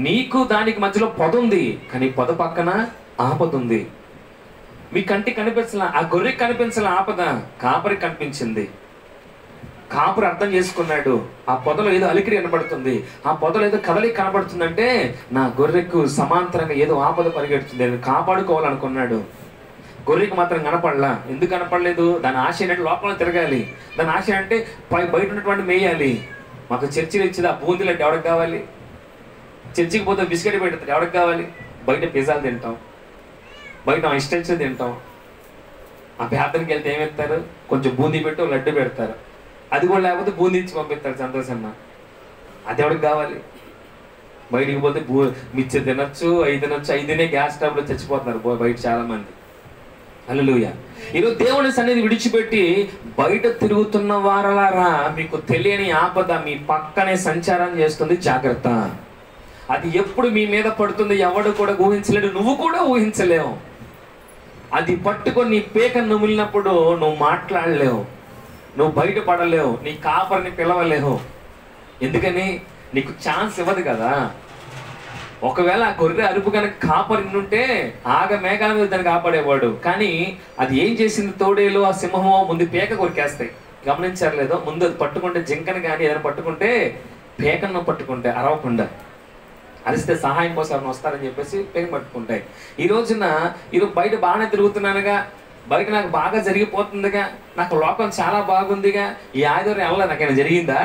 నీకు దానికి మధ్యలో పొద ఉంది, కానీ పొద పక్కన ఆపద ఉంది. మీ కంటికి కనిపించలా, ఆ గొర్రెకి కనిపించలా ఆపద, కాపరికి కనిపించింది. కాపురు అర్థం చేసుకున్నాడు, ఆ పొదలో ఏదో అలికిడి కనబడుతుంది, ఆ పొదలో ఏదో కదలిక కనబడుతుందంటే నా గొర్రెకు సమాంతరంగా ఏదో ఆపద పరిగెడుతుంది, నేను కాపాడుకోవాలనుకున్నాడు. గొర్రెకి మాత్రం కనపడలా. ఎందుకు కనపడలేదు? దాని ఆశ ఏంటంటే లోపల తిరగాలి, దాని ఆశ అంటే బయట ఉన్నటువంటి మేయాలి. మాకు చర్చిలు ఇచ్చేది ఆ బూందీలు అంటే ఎవరికి కావాలి? చర్చికి పోతే బిస్కెట్ పెడతారు, ఎవరికి కావాలి? బయట పిజ్జాలు తింటాం, బయట ఇష్టం తింటాం. ఆ ప్రార్థనకి వెళ్తే ఏమెత్తారు? కొంచెం బూందీ పెట్టి లడ్డు పెడతారు, అది కూడా లేకపోతే బూందీ ఇచ్చి పంపిస్తారు సంతోషంగా. అది ఎవరికి కావాలి? బయటికి పోతే మిర్చి తినొచ్చు, 5 తినొచ్చు, 5 గ్యాస్ ట్రబుల్ చచ్చిపోతున్నారు బయట చాలా మంది. హల్లెలూయా. ఈరోజు దేవుని సన్నిధి విడిచిపెట్టి బయట తిరుగుతున్న వారలారా, మీకు తెలియని ఆపద మీ పక్కనే సంచారం చేస్తుంది, జాగ్రత్త. అది ఎప్పుడు మీ మీద పడుతుంది ఎవడు కూడా ఊహించలేడు, నువ్వు కూడా ఊహించలేవు. అది పట్టుకొని నీ పేక నుమిలినప్పుడు నువ్వు మాట్లాడలేవు, నువ్వు బయటపడలేవు, నీ కాపరిని పిలవలేవు. ఎందుకని? నీకు ఛాన్స్ ఇవ్వదు కదా. ఒకవేళ ఆ గొర్రె అరుపు కనుక కాపరి ఉంటే ఆగ మేఘాల మీద దాన్ని కాపాడేవాడు. కానీ అది ఏం చేసింది? తోడేలు ఆ సింహమో ముందు పేక కొరికేస్తాయి. గమనించలేదో? ముందు అది పట్టుకుంటే, జింకను కానీ ఏదైనా పట్టుకుంటే, పేకను పట్టుకుంటే అరవకుండా, అరిస్తే సహాయం కోసం ఎవరైనా వస్తారని చెప్పేసి పేక పట్టుకుంటాయి. ఈరోజు బయట బాగానే తిరుగుతున్నానుగా, బయట నాకు బాగా జరిగిపోతుందిగా, నాకు లోకం చాలా బాగుందిగా, ఈ ఆదివారం వెళ్ళా, నాకేమైనా జరిగిందా?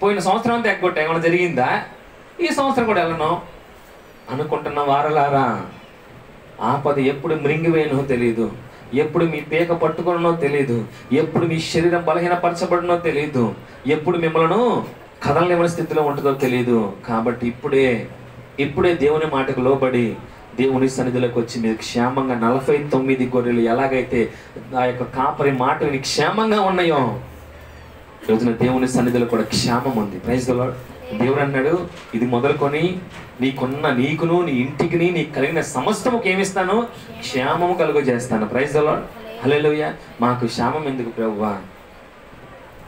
పోయిన సంవత్సరం అంతా ఎగ్గొట్టా, ఏమైనా జరిగిందా? ఈ సంవత్సరం కూడా వెళ్ళను అనుకుంటున్న వారలారా, ఆపద ఎప్పుడు మృంగివేయనో తెలియదు, ఎప్పుడు మీ పేక పట్టుకోనో తెలియదు, ఎప్పుడు మీ శరీరం బలహీనపరచబడినో తెలియదు, ఎప్పుడు మిమ్మల్ని కదలలేని స్థితిలో ఉంటుందో తెలియదు. కాబట్టి ఇప్పుడే దేవుని మాటకు లోబడి దేవుని సన్నిధిలోకి వచ్చి మీరు క్షేమంగా 49 గొర్రెలు ఎలాగైతే ఆ యొక్క కాపరి మాట విని క్షేమంగా ఉన్నాయో, రోజున దేవుని సన్నిధిలో కూడా క్షేమం ఉంది. Praise the Lord. దేవుడు అన్నాడు, ఇది మొదలుకొని నీకును నీ ఇంటికి నీకు కలిగిన సమస్తముకు ఏమిస్తాను? క్షేమము కలుగజేస్తాను. Praise the Lord. హల్లెలూయా. మాకు క్షేమం ఎందుకు ప్రభువా?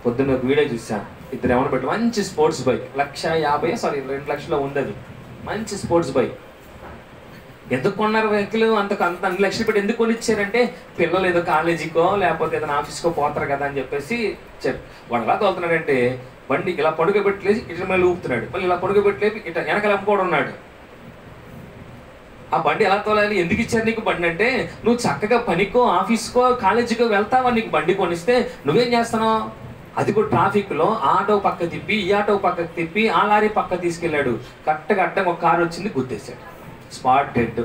పొద్దున్న ఒక వీడియో చూసా, ఇద్దరు ఏమన్నా పెట్టి మంచి స్పోర్ట్స్ బైక్, 2 లక్షలో ఉంది. అది మంచి స్పోర్ట్స్ బైక్. ఎందుకు కొన్నారు వెహికల్? అంత అన్ని లక్షలు పెట్టి ఎందుకు కొనిచ్చారంటే, పిల్లలు ఏదో కాలేజీకో లేకపోతే ఏదైనా ఆఫీస్కో పోతారు కదా అని చెప్పేసి వాడు ఎలా తోలుతున్నాడంటే, బండి ఇలా పడుకోబెట్టలేసి ఇట్లా మళ్ళీ ఊపుతున్నాడు, మళ్ళీ ఇలా పడుకోబెట్టలేపి ఇట్లా వెనకాల అమ్ముకోవడం ఉన్నాడు. ఆ బండి ఎలా తోలాలి? ఎందుకు ఇచ్చారు నీకు బండి అంటే, నువ్వు చక్కగా పనికో ఆఫీస్కో కాలేజీకో వెళ్తావా, నీకు బండి కొనిస్తే నువ్వేం చేస్తున్నావు? అది కూడా ట్రాఫిక్లో ఆటో పక్క తిప్పి, ఈ ఆటో పక్కకు తిప్పి, ఆ లారీ పక్క తీసుకెళ్ళాడు. కరెక్ట్గా అడ్డం ఒక కారు వచ్చింది, గుద్దేశాడు, స్పాట్ డెడ్.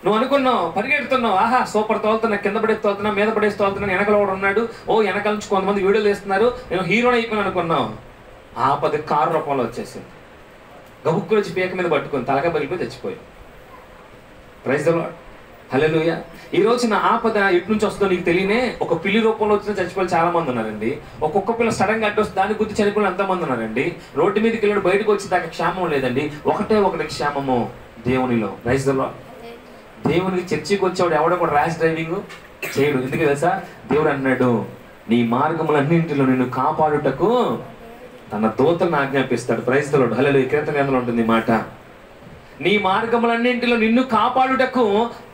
నువ్వు అనుకున్నావు, పరిగెడుతున్నావు, ఆహా సూపర్ తోలుతున్నా, కింద పడేసి తోలుతున్నా, మీద పడేసి తోలుతున్నా, వెనకలో కూడా ఉన్నాడు, వెనకాల నుంచి కొంతమంది వీడియోలు వేస్తున్నారు, నేను హీరోని అయిపోయాను అనుకున్నావు. ఆపద కారు రూపంలో వచ్చేసింది. గబుక్కులు వచ్చి పీక మీద పట్టుకొని తలగా పగిలిపోయి తెచ్చిపోయి. Praise the Lord. హల్లెలూయా. ఈ రోజున ఆపద ఎటు నుంచి వస్తుందో నీకు తెలియనే. ఒక పిల్లి రూపంలో వచ్చిన చచ్చిపోయి చాలా మంది ఉన్నారండి. ఒక్కొక్క పిల్ల సడన్ గా అడ్డొస్తే దాని గుర్తు చనిపోయిన ఎంతమంది ఉన్నారండి. రోడ్డు మీదకి వెళ్ళి బయటకు వచ్చి దాకా క్షేమం లేదండి. ఒకటి క్షేమము దేవునిలో. Praise the Lord. దేవునికి చర్చికి వచ్చేవాడు ఎవడో కూడా ర్యాష్ డ్రైవింగ్ చేయడు. ఎందుకు తెలుసా? దేవుడు అన్నాడు, నీ మార్గములన్నింటిలో నిన్ను కాపాడుటకు తన దూతలను ఆజ్ఞాపిస్తాడు. Praise the Lord. హల్లెలూయా. కీర్తన గ్రంథంలో ఉంటుంది మాట, నీ మార్గములన్నింటిలో నిన్ను కాపాడుటకు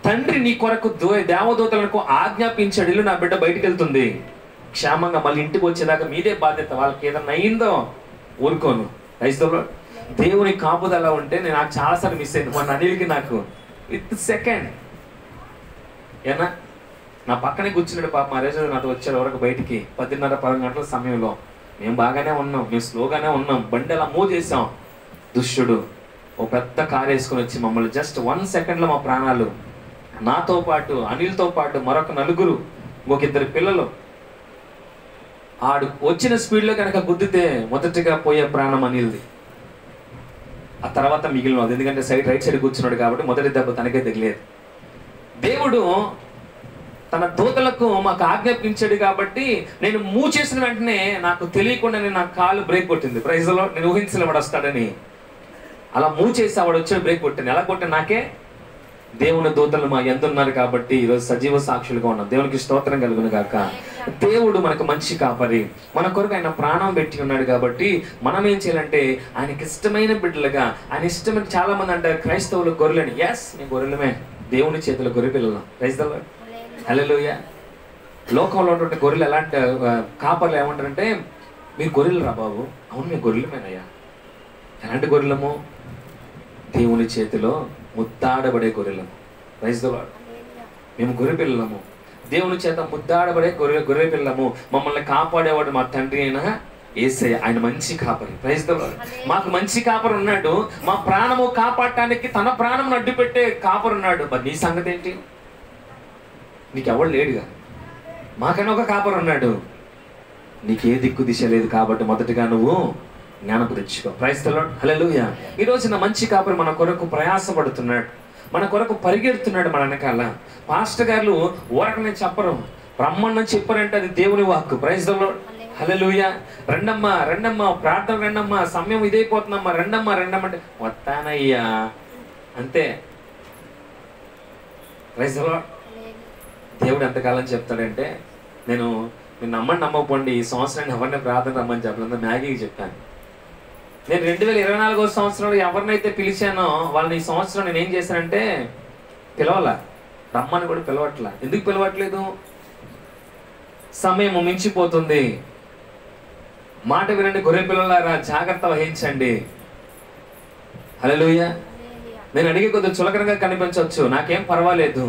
తండ్రి నీ కొరకు దేవదూతలకు ఆజ్ఞాపించాడు. ఇల్లు నా బిడ్డ బయటికి వెళ్తుంది క్షేమంగా, మళ్ళీ ఇంటికి వచ్చేదాకా మీదే బాధ్యత. వాళ్ళకి ఏదన్నా అయిందో ఊరుకోను. Praise the Lord. దేవుని కాపుదల ఉంటే నేను నాకు చాలాసార్లు మిస్ అయింది. మొన్న అనిల్కి నాకు విత్ సెకండ్ ఏనా నా పక్కనే కూర్చున్నాడు పాప. మా రోజు నాతో వచ్చాడు వరకు బయటికి 10:30-11 గంటల సమయంలో. మేము బాగానే ఉన్నాం, మేము స్లోగానే ఉన్నాం, బండి అలా మూవ్ చేసాం. దుష్టుడు ఓ పెద్ద కారు వేసుకొని వచ్చి మమ్మల్ని జస్ట్ 1 సెకండ్లో మా ప్రాణాలు, నాతో పాటు అనిల్తో పాటు మరొక 4, ఇంకొక 2 పిల్లలు, ఆడు వచ్చిన స్పీడ్లో కనుక గుద్దితే మొదటిగా పోయే ప్రాణం అనిల్ది. ఆ తర్వాత మిగిలినది, ఎందుకంటే రైట్ సైడ్ కూర్చున్నాడు కాబట్టి మొదటి దెబ్బ తనకే తగిలేదు. దేవుడు తన దూతలకు మాకు ఆజ్ఞాపించాడు కాబట్టి నేను మూవ్ చేసిన వెంటనే నాకు తెలియకుండానే నా కాలు బ్రేక్ కొట్టింది. Praise the Lord. నేను ఊహించలే వాడు వస్తాడని. అలా మూవ్ చేసి వాడు వచ్చాడు, బ్రేక్ కొట్టింది. ఎలా కొట్టిన నాకే దేవుని దూతలు మా ఎంత ఉన్నారు కాబట్టి ఈరోజు సజీవ సాక్షులుగా ఉన్నాం. దేవునికి స్తోత్రం కలుగును గాక. దేవుడు మనకు మంచి కాపరి, మన కొరకు ఆయన ప్రాణం పెట్టి ఉన్నాడు. కాబట్టి మనం ఏం చేయాలంటే ఆయనకి ఇష్టమైన బిడ్డలుగా, ఆయన ఇష్టమైన, చాలా మంది అంటారు క్రైస్తవులు గొర్రెలని. ఎస్, మేము గొర్రెలమే, దేవుని చేతిలో గొర్రె పిల్లలం. ప్రైజ్ ది లార్డ్, హల్లెలూయా. లోకంలో ఉన్నటువంటి గొర్రెలు ఎలాంటి కాపర్లు ఏమంటారంటే, మీరు గొర్రెలు రా బాబు. అవును, మేము గొర్రెలమేనయ్యా. ఎలాంటి గొర్రెలము? దేవుని చేతిలో ముద్దాడబడే గొర్రెలము. Praise the Lord. మేము గొర్రె పిల్లలము, దేవుని చేత ముద్దాడబడే గొర్రె పిల్లము. మమ్మల్ని కాపాడేవాడు మా తండ్రి అయినా యేసయ్య, ఆయన మంచి కాపరి. Praise the Lord. మాకు మంచి కాపరి ఉన్నాడు. మా ప్రాణము కాపాడటానికి తన ప్రాణం అడ్డు పెట్టే కాపరి ఉన్నాడు. మరి నీ సంగతి ఏంటి? నీకెవడు లేడుగా, మాకైనా ఒక కాపరి ఉన్నాడు. నీకే దిక్కు దిశ లేదు. కాబట్టి మొదటిగా నువ్వు జ్ఞానపు తెచ్చుకో. ప్రైజ్ ది లార్డ్, హల్లెలూయా. ఈ రోజున మంచి కాపరి మన కొరకు ప్రయాసపడుతున్నాడు, మన కొరకు పరిగెడుతున్నాడు మన వెనకాల. పాస్టర్ గారు ఊరకనే చెప్పరు, రమ్మని చెప్పారంటే అది దేవుని వాక్కు. ప్రైజ్ ది లార్డ్, హల్లెలూయా. రెండమ్మా రెండమ్మా, ప్రార్థన రెండమ్మా, సమయం ఇదైపోతుందమ్మా, రెండమ్మా రెండమ్మ అంటే వస్తానయ్యా అంతే. Praise the Lord. దేవుడు ఎంతకాలం చెప్తాడంటే, నేను నమ్మని నమ్మకపోండి, ఈ సంవత్సరాన్ని ఎవరిని ప్రార్థన రమ్మని చెప్పలేదు, మ్యాగీకి చెప్పాను. నేను 2024 సంవత్సరంలో ఎవరినైతే పిలిచానో వాళ్ళని ఈ సంవత్సరం నేను ఏం చేశానంటే పిలవాలా, రమ్మని కూడా పిలవట్లా. ఎందుకు పిలవట్లేదు? సమయం మించిపోతుంది. మాట వినండి గొర్రె పిల్లలారా, జాగ్రత్త వహించండి. హల్లెలూయా. నేను అడిగే కొద్దిగా చులకనగా కనిపించవచ్చు, నాకేం పర్వాలేదు.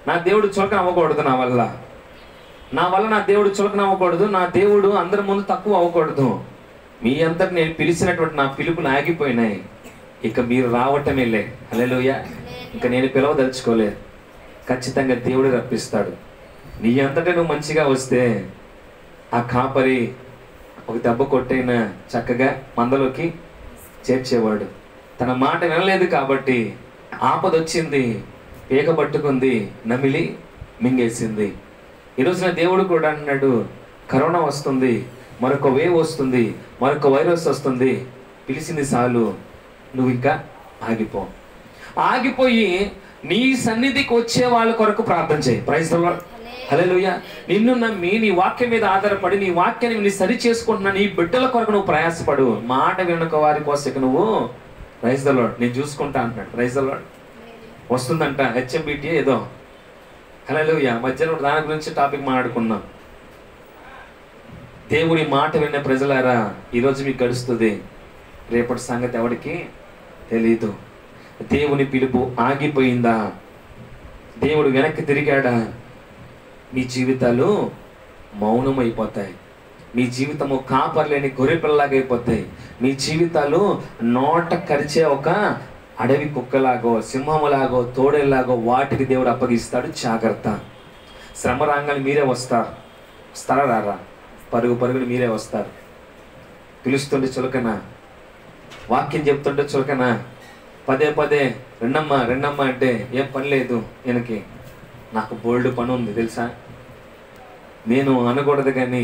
నా దేవుడు చులకన అవ్వకూడదు. నా వల్ల నా దేవుడు చులకన అవ్వకూడదు. నా దేవుడు అందరి ముందు తక్కువ అవ్వకూడదు. మీ అంతటి నేను పిలిచినటువంటి నా పిలుపులు ఆగిపోయినాయి. ఇక మీరు రావటమే లే. హల్లెలూయా. ఇక నేను పిలవదలుచుకోలేదు. ఖచ్చితంగా దేవుడు రప్పిస్తాడు. నీ అంతటా నువ్వు మంచిగా వస్తే ఆ కాపరి ఒక దెబ్బ కొట్టైనా చక్కగా మందలోకి చేర్చేవాడు. తన మాట వినలేదు కాబట్టి ఆపదొచ్చింది, పీక పట్టుకుంది, నమిలి మింగేసింది. ఈరోజున దేవుడు కూడా అన్నాడు, కరోనా వస్తుంది, మరొక వేవ్ వస్తుంది, మరొక వైరస్ వస్తుంది, పిలిచింది చాలు, నువ్వు ఇంకా ఆగిపోయి నీ సన్నిధికి వచ్చే వాళ్ళ కొరకు ప్రార్థన చేయి. ప్రైజ్ ది లార్డ్, హల్లెలూయా. నిన్ను నమ్మి నీ వాక్యం మీద ఆధారపడి నీ వాక్యాన్ని నీ సరి చేసుకుంటున్నా నీ బిడ్డల కొరకు నువ్వు ప్రయాసపడు. మాట వినక వారి కోసం నువ్వు ప్రైజ్ ది లార్డ్ నేను చూసుకుంటా అంటున్నాడు. Praise the Lord. వస్తుందంట హెచ్ఎంబిటి ఏదో, హల్లెలూయా. మధ్యాహ్నం దాని గురించి టాపిక్ మాట్లాడుకున్నాం. దేవుని మాట విన్న ప్రజలారా, ఈరోజు మీకు గడుస్తుంది, రేపటి సంగతి ఎవరికి తెలీదు. దేవుని పిలుపు ఆగిపోయిందా? దేవుడు వెనక్కి తిరిగాడా? మీ జీవితాలు మౌనమైపోతాయి. మీ జీవితము కాపర్లేని గొర్రె పిల్లలాగా అయిపోతాయి. మీ జీవితాలు నోట కరిచే ఒక అడవి కుక్కలాగో, సింహములాగో, తోడేలాగో వాటికి దేవుడు అప్పగిస్తాడు. జాగ్రత్త. శ్రమ రాగానే మీరే వస్తారా రారా? పరుగుని మీరే వస్తారు. పిలుస్తుంటే చులకన, వాక్యం చెప్తుంటే చులకన, పదే రెండమ్మ అంటే ఏం పని లేదు ఈయనకి, నాకు బోల్డ్ పని ఉంది తెలుసా. నేను అనకూడదు కానీ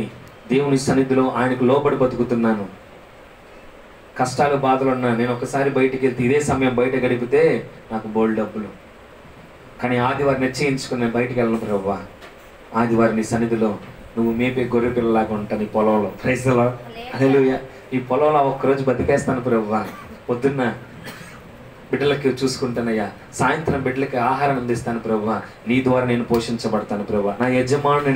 దేవుని సన్నిధిలో ఆయనకు లోబడి బతుకుతున్నాను. కష్టాలు బాధలు ఉన్నా నేను ఒకసారి బయటికి వెళ్తే ఇదే సమయం బయట గడిపితే నాకు బోల్డ్ డబ్బులు. కానీ ఆదివారం నిశ్చయించుకుని నేను బయటికి వెళ్ళను ప్రభువా. ఆదివారం నీ సన్నిధిలో నువ్వు మేపే గొర్రె పిల్లలాగా ఉంటాను ఈ పొలంలో. ప్రైజ్ ది లార్డ్, హల్లెలూయా. ఈ పొలంలో ఒక్కరోజు బతికేస్తాను ప్రభువా. పొద్దున్న బిడ్డలకి చూసుకుంటానయ్యా, సాయంత్రం బిడ్డలకి ఆహారం అందిస్తాను ప్రభువా. నీ ద్వారా నేను పోషించబడతాను ప్రభువా. నా యజమానుని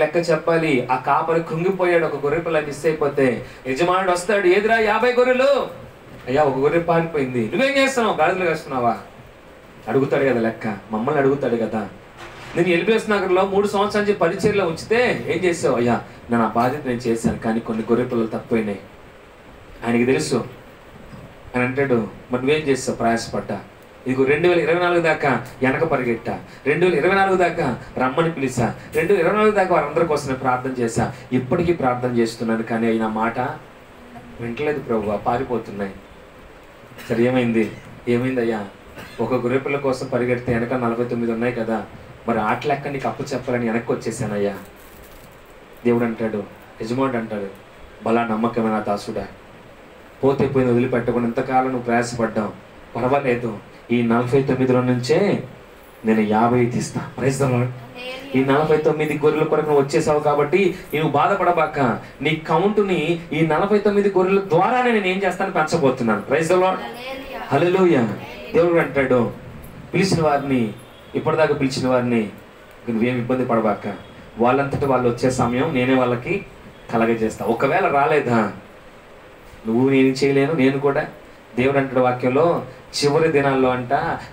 లెక్క చెప్పాలి. ఆ కాపరి కృంగిపోయాడు. ఒక గొర్రె పిల్ల మిస్ అయిపోతే యజమానుడు వస్తాడు, ఏదిరా 50 గొర్రెలు? అయ్యా ఒక గొర్రె పారిపోయింది, నువ్వేం చేస్తున్నావు? గాడిదలు కాస్తున్నావా? అడుగుతాడు కదా లెక్క, మమ్మల్ని అడుగుతాడు కదా. నేను ఎల్బిఎస్ నగర్లో 3 సంవత్సరాల నుంచి పరిచర్లో ఉంచితే ఏం చేసావు? అయ్యా నా బాధ్యత నేను చేశాను, కానీ కొన్ని గొర్రె పిల్లలు తప్పిపోయినాయి. ఆయనకి తెలుసు. అని అంటాడు, మరి నువ్వేం చేస్తావు? ప్రయాసపడ్డా. ఇదిగో 2024 దాకా వెనక పరిగెట్టా, 2024 దాకా రమ్మని పిలిచా, 2024 దాకా వారందరి కోసం ప్రార్థన చేశా, ఇప్పటికీ ప్రార్థన చేస్తున్నాను, కానీ అయినా మాట వింటలేదు ప్రభువా, పారిపోతున్నాయి. సరే ఏమైందయ్యా? ఒక గొర్రెపిల్ల కోసం పరిగెడితే వెనక 49 ఉన్నాయి కదా, మరి ఆట లెక్క నీకు అప్పు చెప్పాలని వెనక్కి వచ్చేసానయ్యా. దేవుడు అంటాడు, యజమానుడు అంటాడు, బలా నమ్మకమైన దాసుడా, పోతే పోయిన వదిలిపెట్టకుండా ఇంతకాలం నువ్వు ప్రయాసపడ్డావు, పర్వాలేదు, ఈ 49లో నుంచే నేను 50 తీస్తా. Praise the Lord. ఈ 49 గొర్రెల కొరకు నువ్వు వచ్చేసావు కాబట్టి నువ్వు బాధపడబాక. నీ కౌంటుని ఈ 49 గొర్రెల ద్వారానే నేను ఏం చేస్తాను, పెంచబోతున్నాను. Praise the Lord. హల్లెలూయా. దేవుడు అంటాడు, పిలిచిన వారిని, ఇప్పటిదాకా పిలిచిన వారిని నువ్వేం ఇబ్బంది పడబాక. వాళ్ళంతటి వాళ్ళు వచ్చే సమయం నేనే వాళ్ళకి కలగజేస్తా. ఒకవేళ రాలేదా, నువ్వు నేను చేయలేను, నేను కూడా. దేవుడు అంటాడు వాక్యంలో, చివరి దినాల్లో అంట,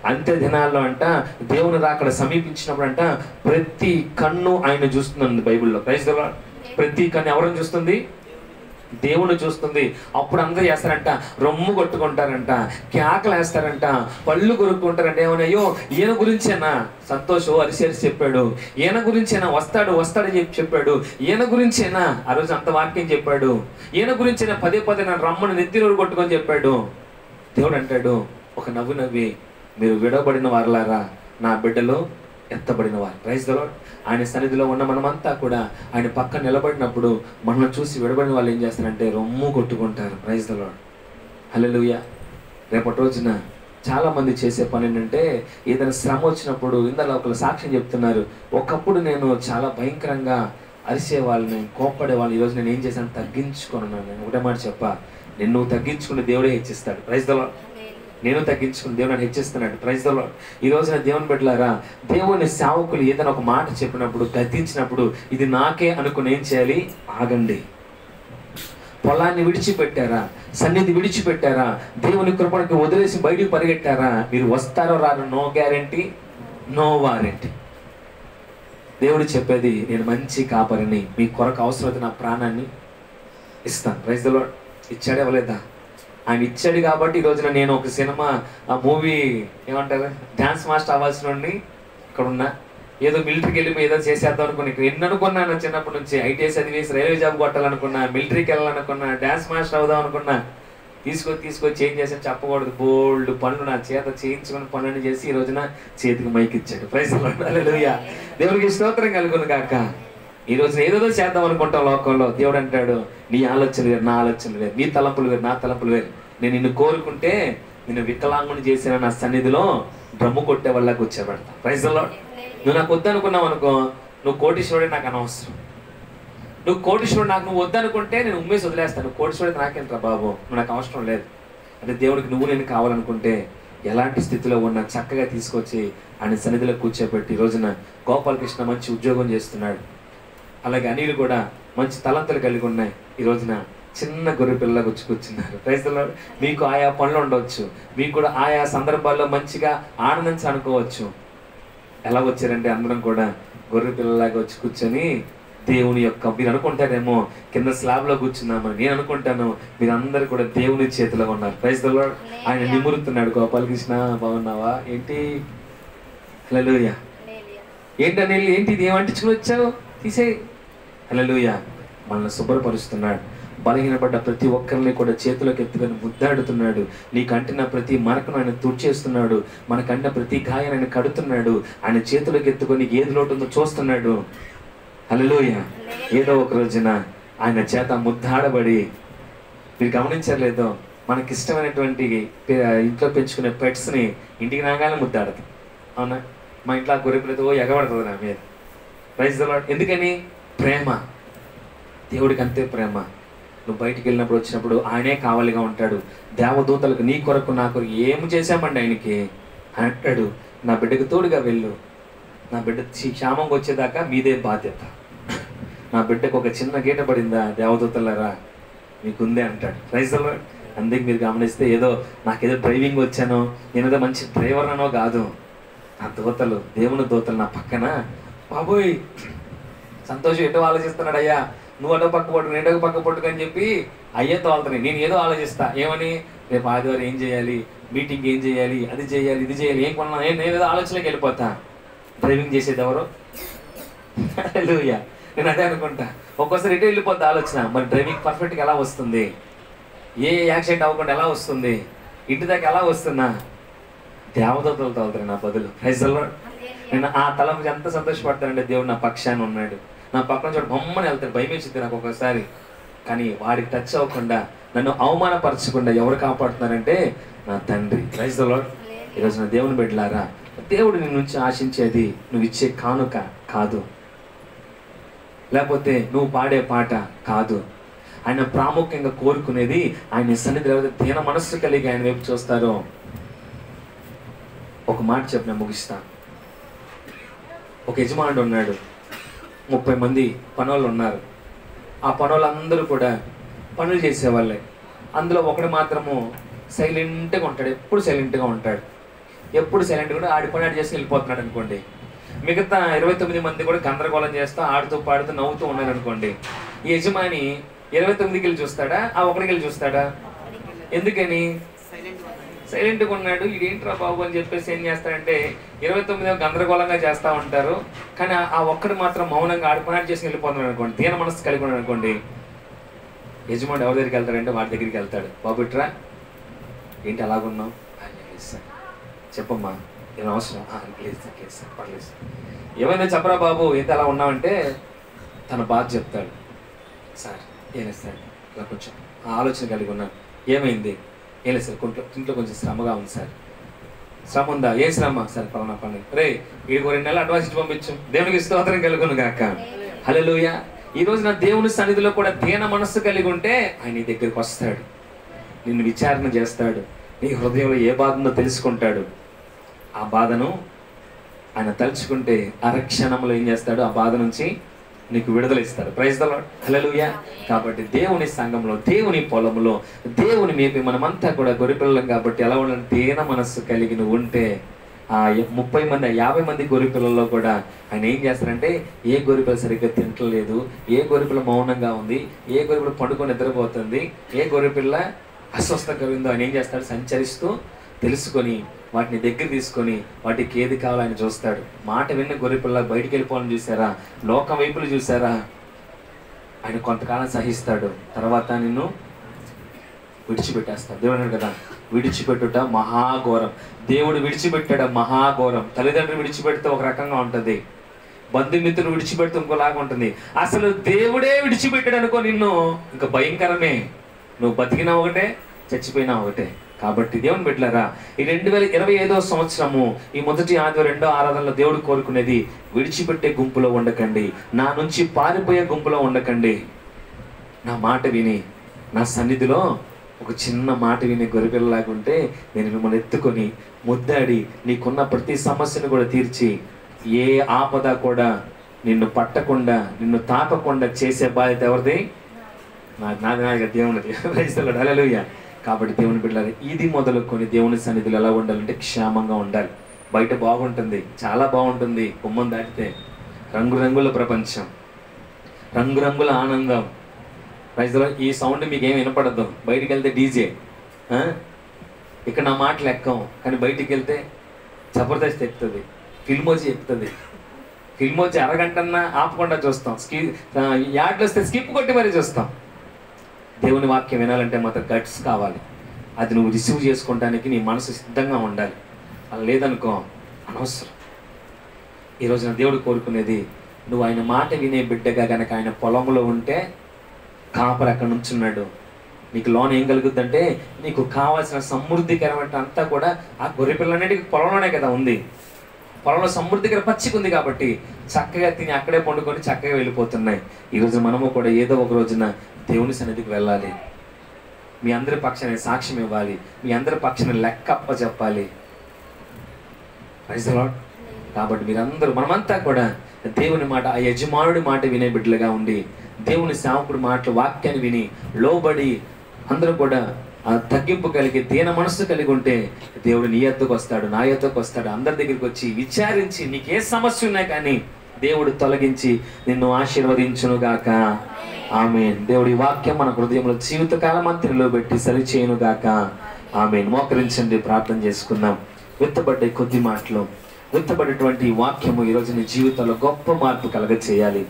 అంత్య దినాల్లో అంట, దేవుని రాకడ సమీపించినప్పుడు అంట ప్రతి కన్ను ఆయన చూస్తుంది బైబిల్లో. Praise the Lord. ప్రతి కన్ను ఎవరిని చూస్తుంది? దేవుని చూస్తుంది. అప్పుడు అందరూ చేస్తారంట, రొమ్ము కొట్టుకుంటారంట, కేకలు వేస్తారంట, పళ్ళు కొరుక్కుంటారంట. ఏమన్నాయో ఈయన గురించేనా సంతోషం అరిసేసి చెప్పాడు, ఈయన గురించేనా వస్తాడని చెప్పాడు, ఈయన గురించేనా ఆ రోజు అంత వాక్యం చెప్పాడు, ఈయన గురించేనా పదే నన్ను రమ్మని నెత్తినూరు కొట్టుకొని చెప్పాడు. దేవుడు అంటాడు ఒక నవ్వు నవ్వి, మీరు విడవబడిన వారులారా, నా బిడ్డలు ఎత్తబడిన వారు. Praise the Lord. ఆయన సన్నిధిలో ఉన్న మనమంతా కూడా ఆయన పక్కన నిలబడినప్పుడు మనల్ని చూసి విడబడిన వాళ్ళు ఏం చేస్తారంటే రొమ్ము కొట్టుకుంటారు. Praise the Lord. హల్లెలూయా. రేపటి రోజున చాలామంది చేసే పని ఏంటంటే, ఏదైనా శ్రమ వచ్చినప్పుడు, ఇందులో ఒకరు సాక్ష్యం చెప్తున్నారు, ఒకప్పుడు నేను చాలా భయంకరంగా అరిసే వాళ్ళని, కోప్పడే వాళ్ళని, ఈరోజు నేను ఏం చేశాను, తగ్గించుకున్నాను. నేను ఒకటే మాట చెప్పా, నిన్ను తగ్గించుకుని దేవుడే హెచ్చిస్తాడు. Praise the Lord. నేను తగ్గించుకుని దేవుడు నన్ను హెచ్చిస్తున్నాడు. Praise the Lord. ఈ రోజున దేవుని బిడ్డలారా, దేవుని సేవకులు ఏదైనా ఒక మాట చెప్పినప్పుడు, గద్దించినప్పుడు, ఇది నాకే అనుకుని ఏం చేయాలి, ఆగండి. పొలాన్ని విడిచిపెట్టారా, సన్నిధి విడిచిపెట్టారా, దేవుని కృపణకి వదిలేసి బయటికి పరిగెట్టారా, మీరు వస్తారో రారో నో గ్యారంటీ, నో వారంటీ. దేవుడు చెప్పేది, నేను మంచి కాపరిని, మీ కొరకు అవసరమైతే నా ప్రాణాన్ని ఇస్తాను. Praise the lord. ఇచ్చాడే ఇవ్వలేదా? ఆయన ఇచ్చాడు కాబట్టి ఈ రోజున నేను ఒక సినిమా, ఆ మూవీ ఏమంటారు, డ్యాన్స్ మాస్టర్ అవ్వాల్సిన ఇక్కడ ఉన్నా, ఏదో మిలిటరీకి వెళ్ళి ఏదో చేసేద్దాం అనుకున్నా. ఇక్కడ ఎన్ని అనుకున్నాను చిన్నప్పటి నుంచి, ఐటీఎస్ చదివేసి రైల్వే జాబ్ కొట్టాలనుకున్నా, మిలిటరీకి వెళ్ళాలనుకున్నా, డ్యాన్స్ మాస్టర్ అవుదాం అనుకున్నా. తీసుకొచ్చి ఏం చేసాను చెప్పకూడదు, బోల్డ్ పనులు నా చేత చేయించుకుని పనులను చేసి ఈ రోజున చేతికి మైక్ ఇచ్చాడు. Praise the Lord. హల్లెలూయా. దేవునికి స్తోత్రం కలుగును గాక. ఈ రోజున ఏదేదో చేద్దాం అనుకుంటాం లోకంలో. దేవుడు అంటాడు, నీ ఆలోచనలు వేరు, నా ఆలోచనలు వేరు, నీ తలంపులు వేరు, నా తలంపులు వేరు. నేను నిన్ను కోరుకుంటే నిన్ను వికలాంగుని చేసిన నా సన్నిధిలో డ్రమ్ము కొట్టే వల్ల కూర్చోబెడతా. Praise the lord. నువ్వు నాకు వద్దనుకున్నావు అనుకో, నువ్వు కోటీశ్వరుడే, నాకు అనవసరం. నువ్వు కోటీశ్వరుడు, నువ్వు వద్దనుకుంటే నేను ఉమ్మేసి వదిలేస్తాను. కోటీశ్వరుడు నాకేంట్రా బాబు, నువ్వు నాకు అవసరం లేదు. అంటే దేవుడికి నువ్వు నేను కావాలనుకుంటే ఎలాంటి స్థితిలో ఉన్నా చక్కగా తీసుకొచ్చి ఆయన సన్నిధిలో కూర్చోబెట్టి ఈ రోజున గోపాలకృష్ణ మంచి ఉద్యోగం చేస్తున్నాడు. అలాగే అనిల్ కూడా మంచి తలంతులు కలిగి ఉన్నాయి. ఈ రోజున చిన్న గొర్రె పిల్లలకు వచ్చి కూర్చున్నారు. Praise the Lord. మీకు ఆయా పనులు ఉండవచ్చు, మీకు కూడా ఆయా సందర్భాల్లో మంచిగా ఆనందించి అనుకోవచ్చు. ఎలా వచ్చారంటే అందరం కూడా గొర్రె పిల్లలాగా వచ్చి కూర్చొని దేవుని యొక్క, మీరు అనుకుంటారేమో కింద స్లాబ్లో కూర్చున్నామని, నేను అనుకుంటాను మీరు అందరు కూడా దేవుని చేతిలో ఉన్నారు. Praise the Lord. ఆయన నిమురుతున్నాడు. గోపాలకృష్ణ బాగున్నావా, ఏంటి, హల్లెలూయా, ఏంటని, ఏంటి ఇది ఏమంటించుకుని వచ్చావు, తీసే. హల్లెలూయా. మనల్ని శుభ్రపరుస్తున్నాడు. బలహీనపడ్డ ప్రతి ఒక్కరిని కూడా చేతిలోకి ఎత్తుకొని ముద్దాడుతున్నాడు. నీకంటిన ప్రతి మరకను ఆయన తుడిచేస్తున్నాడు. మనకంటిన ప్రతి గాయాన్ని ఆయన కడుతున్నాడు. ఆయన చేతిలోకి ఎత్తుకొని ఏది లోటు ఉందో చూస్తున్నాడు. హల్లెలూయా. ఏదో ఒక రోజున ఆయన చేత ముద్దాడబడి, మీరు గమనించలేదో, మనకిష్టమైనటువంటి ఇంట్లో పెంచుకునే పెట్స్ని ఇంటికి రాగానే ముద్దాడతాం. అవునా? మా ఇంట్లో గొర్రెపిల్లతో ఎగబడుతుంది నా మీద. Praise the Lord. ఎందుకని? ప్రేమ. దేవుడికి అంతే ప్రేమ. నువ్వు బయటికి వెళ్ళినప్పుడు వచ్చినప్పుడు ఆయనే కావాలిగా ఉంటాడు. దేవదూతలకు నీ కొరకు నా కొరకు ఏమి చేశామండి ఆయనకి అంటాడు, నా బిడ్డకు తోడుగా వెళ్ళు, నా బిడ్డ క్షేమంగా వచ్చేదాకా మీదే బాధ్యత, నా బిడ్డకు ఒక చిన్న గీట పడిందా దేవదూతలారా మీకుందే అంటాడు. Praise the Lord. అందుకే మీరు గమనిస్తే ఏదో నాకేదో డ్రైవింగ్ వచ్చానో, నేనేదో మంచి డ్రైవర్ అనో కాదు. నా దూతలు, దేవుని దూతలు నా పక్కన, బాబోయ్ సంతోషం ఎటో ఆలోచిస్తున్నాడు, అయ్యా నువ్వు అటో పక్క పట్టు, నేను ఎటో పక్క పట్టుకు అని చెప్పి అయ్యేతో వెళ్తున్నాయి. నేను ఏదో ఆలోచిస్తా, ఏమని, రేపు ఆదివారం ఏం చేయాలి, మీటింగ్ ఏం చేయాలి, అది చేయాలి, ఇది చేయాలి, ఏం కొన్నా, నేను ఏదో ఆలోచనలోకి వెళ్ళిపోతా. డ్రైవింగ్ చేసేది ఎవరు? హల్లెలూయా. నేను అదే అనుకుంటా. ఒక్కోసారి ఎటు వెళ్ళిపోద్ది ఆలోచన. మరి డ్రైవింగ్ పర్ఫెక్ట్గా ఎలా వస్తుంది, ఏ యాక్సిడెంట్ అవ్వకుండా ఎలా వస్తుంది, ఇంటి దాకా ఎలా వస్తున్నా, దేవదూతలు తోలుతారు నా బదులు. Praise the Lord. నేను ఆ తలం ఎంత సంతోషపడతానంటే దేవుడు నా పక్షాన్ని ఉన్నాడు. నా పక్కన చోట బొమ్మని వెళ్తాడు, భయం వేసింది నాకు ఒక్కోసారి. కానీ వాడికి టచ్ అవ్వకుండా, నన్ను అవమానపరచకుండా ఎవరు కాపాడుతున్నారంటే నా తండ్రి. Praise the Lord. ఈరోజు నా దేవుని బిడ్డలారా, దేవుడు నీ నుంచి ఆశించేది నువ్వు ఇచ్చే కానుక కాదు, లేకపోతే నువ్వు పాడే పాట కాదు. ఆయన ప్రాముఖ్యంగా కోరుకునేది ఆయన సన్నిధిలో ఎవరైతే దీన మనస్సు కలిగి ఆయన వైపు చూస్తారో. ఒక మాట చెప్పిన ముగిస్తా. ఒక యజమానుడు ఉన్నాడు, 30 మంది పనులు ఉన్నారు. ఆ పనులందరూ కూడా పనులు చేసేవాళ్ళే. అందులో ఒకడు మాత్రము సైలెంట్గా ఉంటాడు, ఎప్పుడు సైలెంట్గా ఉంటాడు, ఎప్పుడు సైలెంట్గా కూడా ఆడి పని ఆడి చేసి వెళ్ళిపోతున్నాడు అనుకోండి. మిగతా 29 మంది కూడా గందరగోళం చేస్తూ ఆడుతూ పాడుతూ నవ్వుతూ ఉన్నారు అనుకోండి. ఈ యజమాని 29కి వెళ్ళి చూస్తాడా, ఆ ఒకడికి వెళ్ళి చూస్తాడా? ఎందుకని? సైలెంట్గా ఉన్నాడు, ఇదేంట్రా బాబు అని చెప్పేసి ఏం చేస్తాడంటే 29 గందరగోళంగా చేస్తూ ఉంటారు. కానీ ఆ ఒక్కడు మాత్రం మౌనంగా ఆడుకున్నాడు చేసి వెళ్ళిపోతున్నాడు అనుకోండి, దీన మనసు కలిగి ఉన్నాడు అనుకోండి. యజమానుడు ఎవరి దగ్గరికి వెళ్తాడంటే వాడి దగ్గరికి వెళ్తాడు. బాబు ఇట్రా, ఏంటి అలాగున్నావు? చెప్పమ్మా, ఏం అవసరం? లేదు సార్, పర్లేదు సార్. ఏమైనా చెప్పరా బాబు, ఏంటి అలా ఉన్నావంటే తన బాధ చెప్తాడు. సార్ ఏం లేదు సార్, ఇలా కొంచెం ఆలోచన కలిగి ఉన్నాను. ఏమైంది? ఏం లేదు సార్, ఇంట్లో కొంచెం శ్రమగా ఉంది సార్. శ్రమ ఉందా? ఏ శ్రమ? సార్ పలానా పని. రే వీడికి 2 నెలలు అడ్వాన్స్ ఇచ్చి పంపించు, దేవునికి స్తోత్రం కలుగును గాక. హల్లెలూయా. ఈ రోజున దేవుని సన్నిధిలో కూడా దీన మనస్సు కలిగి ఉంటే ఆయన నీ దగ్గరికి వస్తాడు, నిన్ను విచారణ చేస్తాడు, నీ హృదయంలో ఏ బాధ ఉందో తెలుసుకుంటాడు. ఆ బాధను ఆయన తలుచుకుంటే అరక్షణంలో ఏం చేస్తాడు? ఆ బాధ నుంచి నీకు విడుదల ఇస్తాడు. Praise the Lord. హల్లెలూయా. కాబట్టి దేవుని సంఘంలో, దేవుని పొలంలో, దేవుని మేపి మనమంతా కూడా గొర్రెపిల్లలం కాబట్టి ఎలా ఉండాలి? దీన మనస్సు కలిగి నువ్వు ఉంటే ఆ 30 మంది 50 మంది గొర్రెపిల్లల్లో కూడా ఆయన ఏం చేస్తారంటే, ఏ గొర్రెపిల్ల సరిగ్గా తింటలేదు, ఏ గొర్రెపిల్ల మౌనంగా ఉంది, ఏ గొర్రెపిల్ల పండుకొని నిద్రపోతుంది, ఏ గొర్రెపిల్ల అస్వస్థ కలిగిందో ఆయన ఏం చేస్తాడు? సంచరిస్తూ తెలుసుకొని వాటిని దగ్గర తీసుకొని వాటికి ఏది కావాలో ఆయన చూస్తాడు. మాట విన్న గొర్రెపిల్ల బయటికి వెళ్ళిపోవాలని చూసారా, లోకం వైపులు చూసారా, ఆయన కొంతకాలం సహిస్తాడు, తర్వాత నిన్ను విడిచిపెట్టేస్తాడు. దేవుడు అన్నాడు కదా, విడిచిపెట్టుట మహాఘోరం. దేవుడు విడిచిపెట్టాడు మహాఘోరం. తల్లిదండ్రులు విడిచిపెడితే ఒక రకంగా ఉంటుంది, బంధుమిత్రులు విడిచిపెడితే ఇంకోలాగా ఉంటుంది. అసలు దేవుడే విడిచిపెట్టాడు అనుకో నిన్ను, ఇంకా భయంకరమే. నువ్వు బతికినా ఒకటే, చచ్చిపోయినా ఒకటే. కాబట్టి దేవుని బిడ్డలారా, ఈ 2025వ సంవత్సరము ఈ మొదటి ఆదివారం 2వ ఆరాధనలో దేవుడు కోరుకునేది విడిచిపెట్టే గుంపులో ఉండకండి, నా నుంచి పారిపోయే గుంపులో ఉండకండి. నా మాట విని నా సన్నిధిలో ఒక చిన్న మాట విని గొర్రెపిల్లలాగా ఉంటే నేను మిమ్మల్ని ఎత్తుకొని ముద్దాడి నీకున్న ప్రతి సమస్యను కూడా తీర్చి ఏ ఆపద కూడా నిన్ను పట్టకుండా నిన్ను తాకకుండా చేసే బాధ్యత ఎవరిది? నాది దేవునిది. హల్లెలూయా. కాబట్టి దేవుని బిడ్డలారా, ఇది మొదలుకొని దేవుని సన్నిధిలో ఎలా ఉండాలంటే క్షేమంగా ఉండాలి. బయట బాగుంటుంది, చాలా బాగుంటుంది, గుమ్మం దాటితే రంగురంగుల ప్రపంచం, రంగురంగుల ఆనందం. రైతులో ఈ సౌండ్ మీకు ఏం వినపడదు. బయటికి వెళ్తే డీజే, ఇక్కడ నా మాటలు ఎక్కం, కానీ బయటికి వెళ్తే జబర్దస్త్ ఎక్కుతుంది, ఫిల్మోజీ ఎక్కుతుంది. ఫిల్మోజీ అరగంటన్నా ఆపకుండా చూస్తాం, యాడ్లు వస్తే స్కిప్ కొట్టి మరీ చూస్తాం. దేవుని వాక్యం వినాలంటే మాత్రం గట్స్ కావాలి, అది నువ్వు రిసీవ్ చేసుకోవడానికి నీ మనసు సిద్ధంగా ఉండాలి. అలా లేదనుకో అనవసరం. ఈరోజున దేవుడు కోరుకునేది నువ్వు ఆయన మాట వినే బిడ్డగా కనుక ఆయన పొలంలో ఉంటే, కాపరి అక్కడ నుంచున్నాడు, నీకు లోన్ ఏం కలుగుద్దంటే నీకు కావాల్సిన సమృద్ధికరమైన అంతా కూడా ఆ గొర్రెపిల్లనేటికి పొలంలోనే కదా ఉంది. పొలంలో సమృద్ధికర పచ్చికుంది కాబట్టి చక్కగా తిని అక్కడే పండుకొని చక్కగా వెళ్ళిపోతున్నాయి. ఈరోజు మనము కూడా ఏదో ఒక రోజున దేవుని సన్నిధికి వెళ్ళాలి, మీ అందరి పక్షాన్ని సాక్ష్యం ఇవ్వాలి, మీ అందరి పక్షాన్ని లెక్క అప్ప చెప్పాలి. Praise the Lord. కాబట్టి మీరందరూ మనమంతా కూడా దేవుని మాట, ఆ యజమానుడి మాట వినే బిడ్డలుగా ఉండి దేవుని సేవకుడి మాటలు వాక్యాన్ని విని లోబడి అందరూ కూడా ఆ తగ్గింపు కలిగి దీన మనస్సు కలిగి ఉంటే దేవుడు నీ ఎద్దకు వస్తాడు, నా ఎద్దకు వస్తాడు. అందరి దగ్గరికి వచ్చి విచారించి నీకు ఏ సమస్య ఉన్నాయి కానీ దేవుడు తొలగించి నిన్ను ఆశీర్వదించునుగాక. ఆమేన్. దేవుడి వాక్యం మన హృదయంలో జీవితకాలం అంతరిలో పెట్టి సరిచేయునుగాక. ఆమేన్. మోకరించండి, ప్రార్థన చేసుకుందాం. విత్తబడ్డే కొద్ది మాటలు, విత్తబడేటువంటి వాక్యము ఈరోజు నీ జీవితంలో గొప్ప మార్పు కలగ చేయాలి.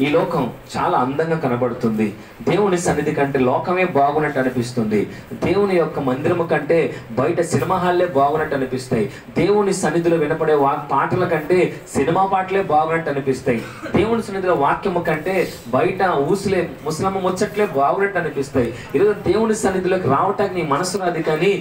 ఈ లోకం చాలా అందంగా కనబడుతుంది, దేవుని సన్నిధి కంటే లోకమే బాగున్నట్టు అనిపిస్తుంది, దేవుని యొక్క మందిరము కంటే బయట సినిమా హాల్లే బాగున్నట్టు అనిపిస్తాయి, దేవుని సన్నిధిలో వినపడే పాటల కంటే సినిమా పాటలే బాగున్నట్టు అనిపిస్తాయి, దేవుని సన్నిధిలో వాక్యము కంటే బయట ఊసులే ముసలమ్మ ముచ్చట్లే బాగున్నట్టు అనిపిస్తాయి. ఈరోజు దేవుని సన్నిధిలోకి రావటానికి నీ మనసు రాదు, కానీ